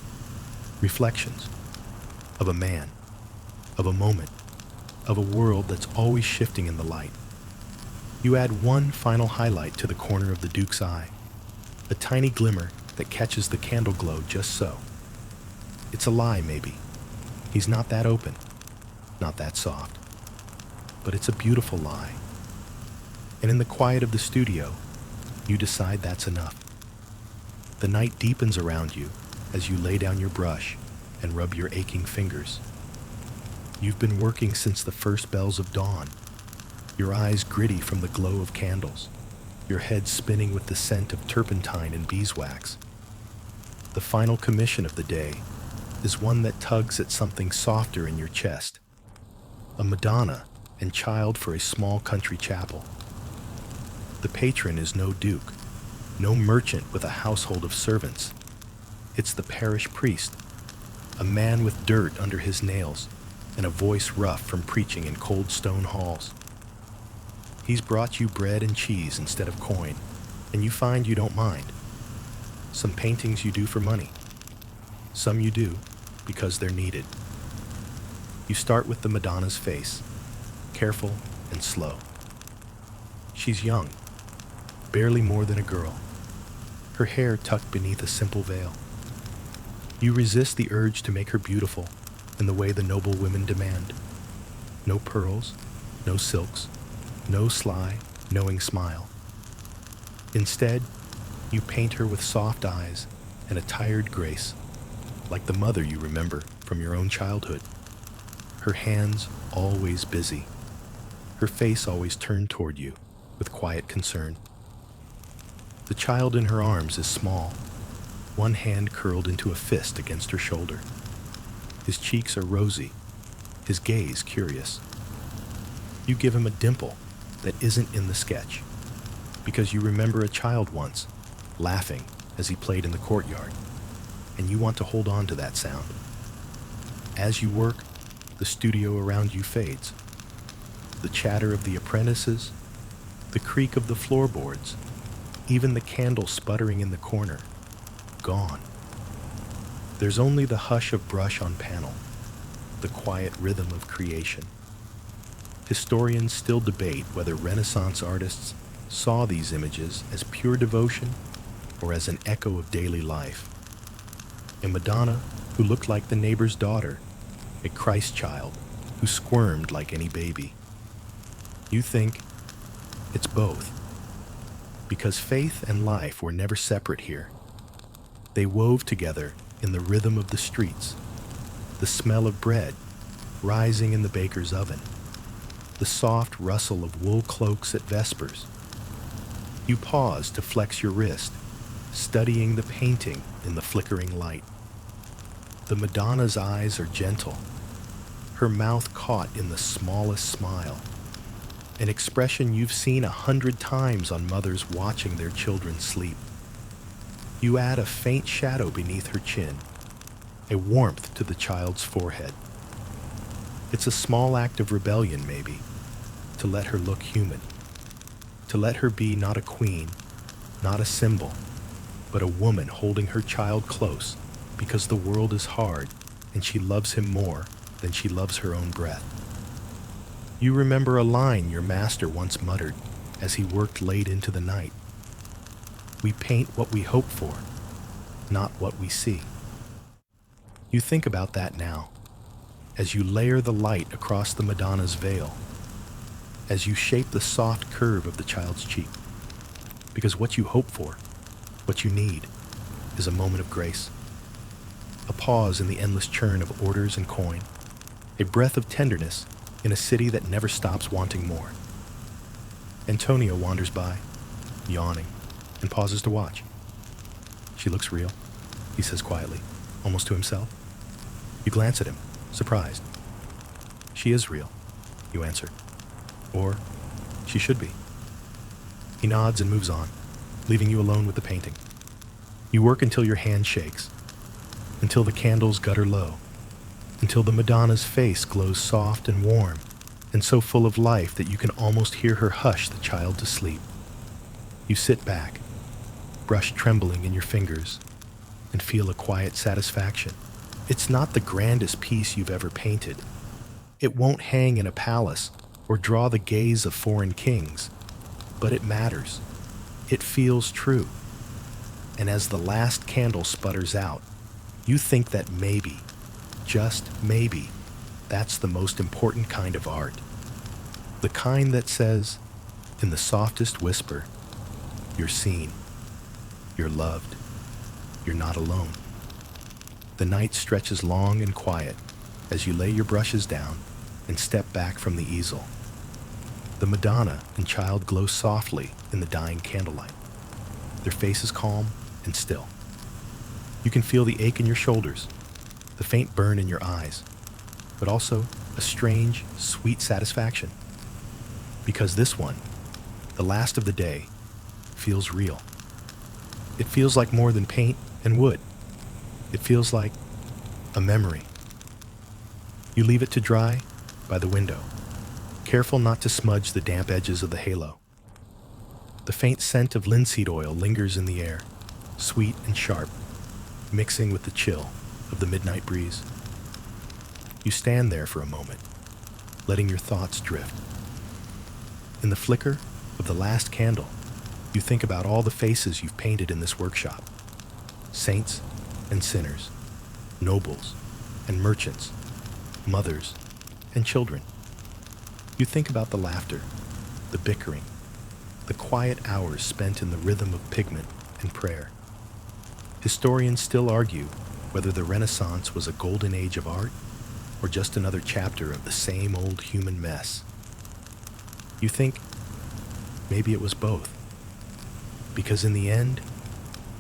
Speaker 1: Reflections of a man, of a moment, of a world that's always shifting in the light. You add one final highlight to the corner of the Duke's eye, a tiny glimmer that catches the candle glow just so. It's a lie, maybe. He's not that open, not that soft. But it's a beautiful lie. And in the quiet of the studio, you decide that's enough. The night deepens around you as you lay down your brush and rub your aching fingers. You've been working since the first bells of dawn, your eyes gritty from the glow of candles, your head spinning with the scent of turpentine and beeswax. The final commission of the day is one that tugs at something softer in your chest, a Madonna and child for a small country chapel. The patron is no duke, no merchant with a household of servants. It's the parish priest, a man with dirt under his nails and a voice rough from preaching in cold stone halls. He's brought you bread and cheese instead of coin, and you find you don't mind. Some paintings you do for money. Some you do because they're needed. You start with the Madonna's face, careful and slow. She's young, barely more than a girl, her hair tucked beneath a simple veil. You resist the urge to make her beautiful in the way the noble women demand. No pearls, no silks, no sly, knowing smile. Instead, you paint her with soft eyes and a tired grace, like the mother you remember from your own childhood. Her hands always busy, her face always turned toward you with quiet concern. The child in her arms is small, one hand curled into a fist against her shoulder. His cheeks are rosy, his gaze curious. You give him a dimple that isn't in the sketch, because you remember a child once, laughing as he played in the courtyard, and you want to hold on to that sound. As you work, the studio around you fades. The chatter of the apprentices, the creak of the floorboards, even the candle sputtering in the corner, gone. There's only the hush of brush on panel, the quiet rhythm of creation. Historians still debate whether Renaissance artists saw these images as pure devotion or as an echo of daily life. A Madonna who looked like the neighbor's daughter, a Christ child who squirmed like any baby. You think it's both, because faith and life were never separate here. They wove together in the rhythm of the streets, the smell of bread rising in the baker's oven, the soft rustle of wool cloaks at vespers. You pause to flex your wrist, studying the painting in the flickering light. The Madonna's eyes are gentle, her mouth caught in the smallest smile, an expression you've seen 100 times on mothers watching their children sleep. You add a faint shadow beneath her chin, a warmth to the child's forehead. It's a small act of rebellion, maybe, to let her look human, to let her be not a queen, not a symbol, but a woman holding her child close because the world is hard and she loves him more than she loves her own breath. You remember a line your master once muttered as he worked late into the night. We paint what we hope for, not what we see. You think about that now, as you layer the light across the Madonna's veil, as you shape the soft curve of the child's cheek. Because what you hope for, what you need, is a moment of grace. A pause in the endless churn of orders and coin, a breath of tenderness in a city that never stops wanting more. Antonia wanders by, yawning, and pauses to watch. She looks real, he says quietly, almost to himself. You glance at him, surprised. She is real, you answer. Or she should be. He nods and moves on, leaving you alone with the painting. You work until your hand shakes, until the candles gutter low, until the Madonna's face glows soft and warm, and so full of life that you can almost hear her hush the child to sleep. You sit back, brush trembling in your fingers, and feel a quiet satisfaction. It's not the grandest piece you've ever painted. It won't hang in a palace or draw the gaze of foreign kings, but it matters. It feels true. And as the last candle sputters out, you think that maybe, just maybe, that's the most important kind of art. The kind that says, in the softest whisper, you're seen, you're loved, you're not alone. The night stretches long and quiet as you lay your brushes down and step back from the easel. The Madonna and child glow softly in the dying candlelight, their faces calm and still. You can feel the ache in your shoulders, the faint burn in your eyes, but also a strange, sweet satisfaction. Because this one, the last of the day, feels real. It feels like more than paint and wood. It feels like a memory. You leave it to dry by the window, careful not to smudge the damp edges of the halo. The faint scent of linseed oil lingers in the air, sweet and sharp, mixing with the chill of the midnight breeze. You stand there for a moment, letting your thoughts drift. In the flicker of the last candle, you think about all the faces you've painted in this workshop. Saints and sinners, nobles and merchants, mothers and children. You think about the laughter, the bickering, the quiet hours spent in the rhythm of pigment and prayer. Historians still argue whether the Renaissance was a golden age of art or just another chapter of the same old human mess. You think maybe it was both, because in the end,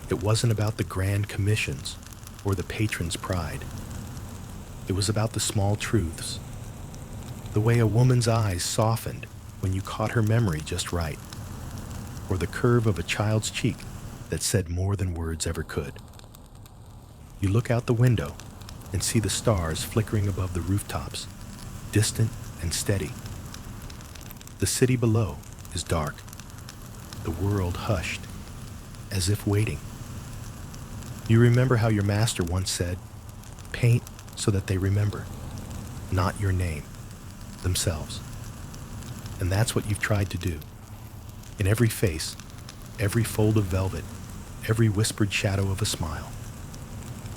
Speaker 1: it wasn't about the grand commissions or the patron's pride. It was about the small truths, the way a woman's eyes softened when you caught her memory just right, or the curve of a child's cheek that said more than words ever could. You look out the window and see the stars flickering above the rooftops, distant and steady. The city below is dark, the world hushed, as if waiting. You remember how your master once said, "Paint so that they remember, not your name, themselves." And that's what you've tried to do. In every face, every fold of velvet, every whispered shadow of a smile.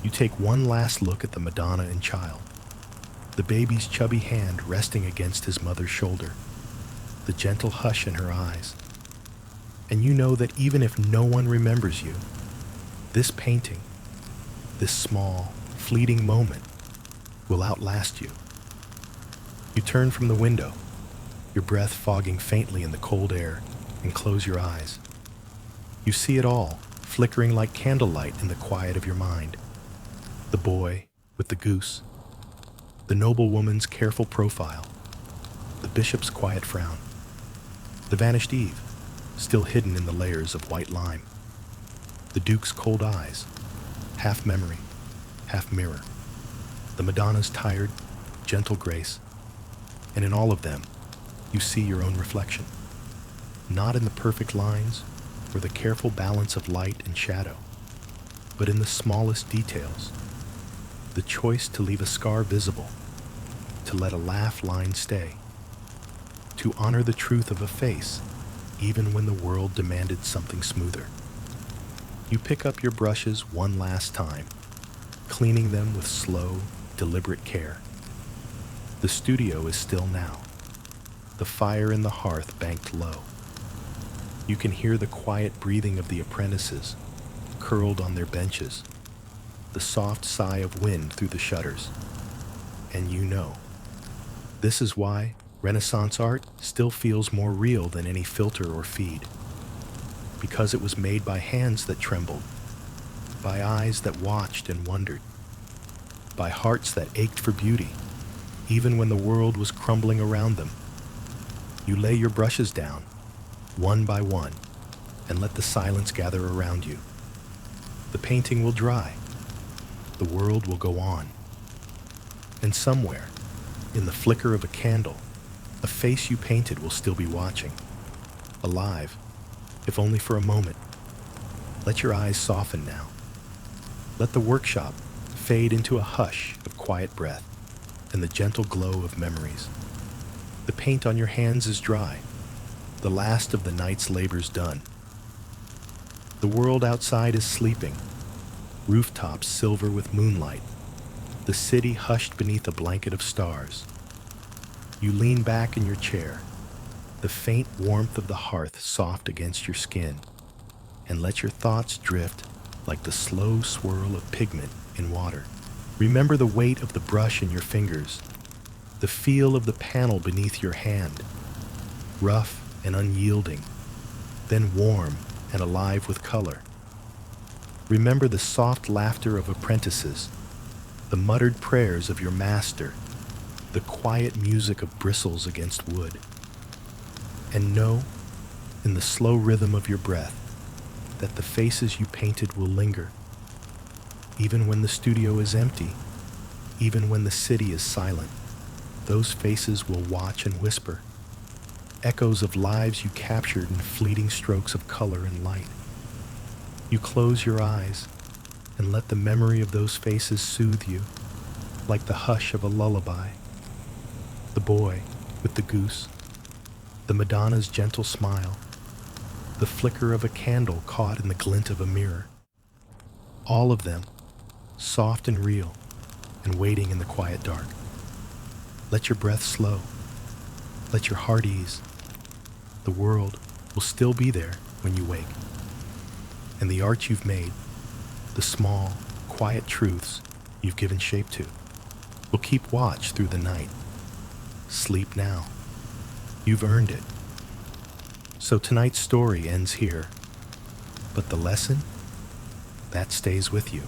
Speaker 1: You take one last look at the Madonna and Child, the baby's chubby hand resting against his mother's shoulder, the gentle hush in her eyes. And you know that even if no one remembers you, this painting, this small, fleeting moment, will outlast you. You turn from the window, your breath fogging faintly in the cold air, and close your eyes. You see it all, flickering like candlelight in the quiet of your mind. The boy with the goose, the noblewoman's careful profile, the bishop's quiet frown, the vanished Eve, still hidden in the layers of white lime, the duke's cold eyes, half memory, half mirror, the Madonna's tired, gentle grace, and in all of them, you see your own reflection, not in the perfect lines or the careful balance of light and shadow, but in the smallest details. The choice to leave a scar visible, to let a laugh line stay, to honor the truth of a face, even when the world demanded something smoother. You pick up your brushes one last time, cleaning them with slow, deliberate care. The studio is still now, the fire in the hearth banked low. You can hear the quiet breathing of the apprentices, curled on their benches, the soft sigh of wind through the shutters. And you know, this is why Renaissance art still feels more real than any filter or feed. Because it was made by hands that trembled, by eyes that watched and wondered, by hearts that ached for beauty, even when the world was crumbling around them. You lay your brushes down, one by one, and let the silence gather around you. The painting will dry. The world will go on. And somewhere, in the flicker of a candle, a face you painted will still be watching, alive, if only for a moment. Let your eyes soften now. Let the workshop fade into a hush of quiet breath and the gentle glow of memories. The paint on your hands is dry, the last of the night's labor's done. The world outside is sleeping, rooftops silver with moonlight, the city hushed beneath a blanket of stars. You lean back in your chair, the faint warmth of the hearth soft against your skin, and let your thoughts drift like the slow swirl of pigment in water. Remember the weight of the brush in your fingers, the feel of the panel beneath your hand, rough and unyielding, then warm and alive with color. Remember the soft laughter of apprentices, the muttered prayers of your master, the quiet music of bristles against wood. And know, in the slow rhythm of your breath, that the faces you painted will linger, even when the studio is empty, even when the city is silent. Those faces will watch and whisper, echoes of lives you captured in fleeting strokes of color and light. You close your eyes and let the memory of those faces soothe you, like the hush of a lullaby. The boy with the goose, the Madonna's gentle smile, the flicker of a candle caught in the glint of a mirror. All of them, soft and real, and waiting in the quiet dark. Let your breath slow. Let your heart ease. The world will still be there when you wake. And the art you've made, the small, quiet truths you've given shape to, will keep watch through the night. Sleep now. You've earned it. So tonight's story ends here, but the lesson, that stays with you.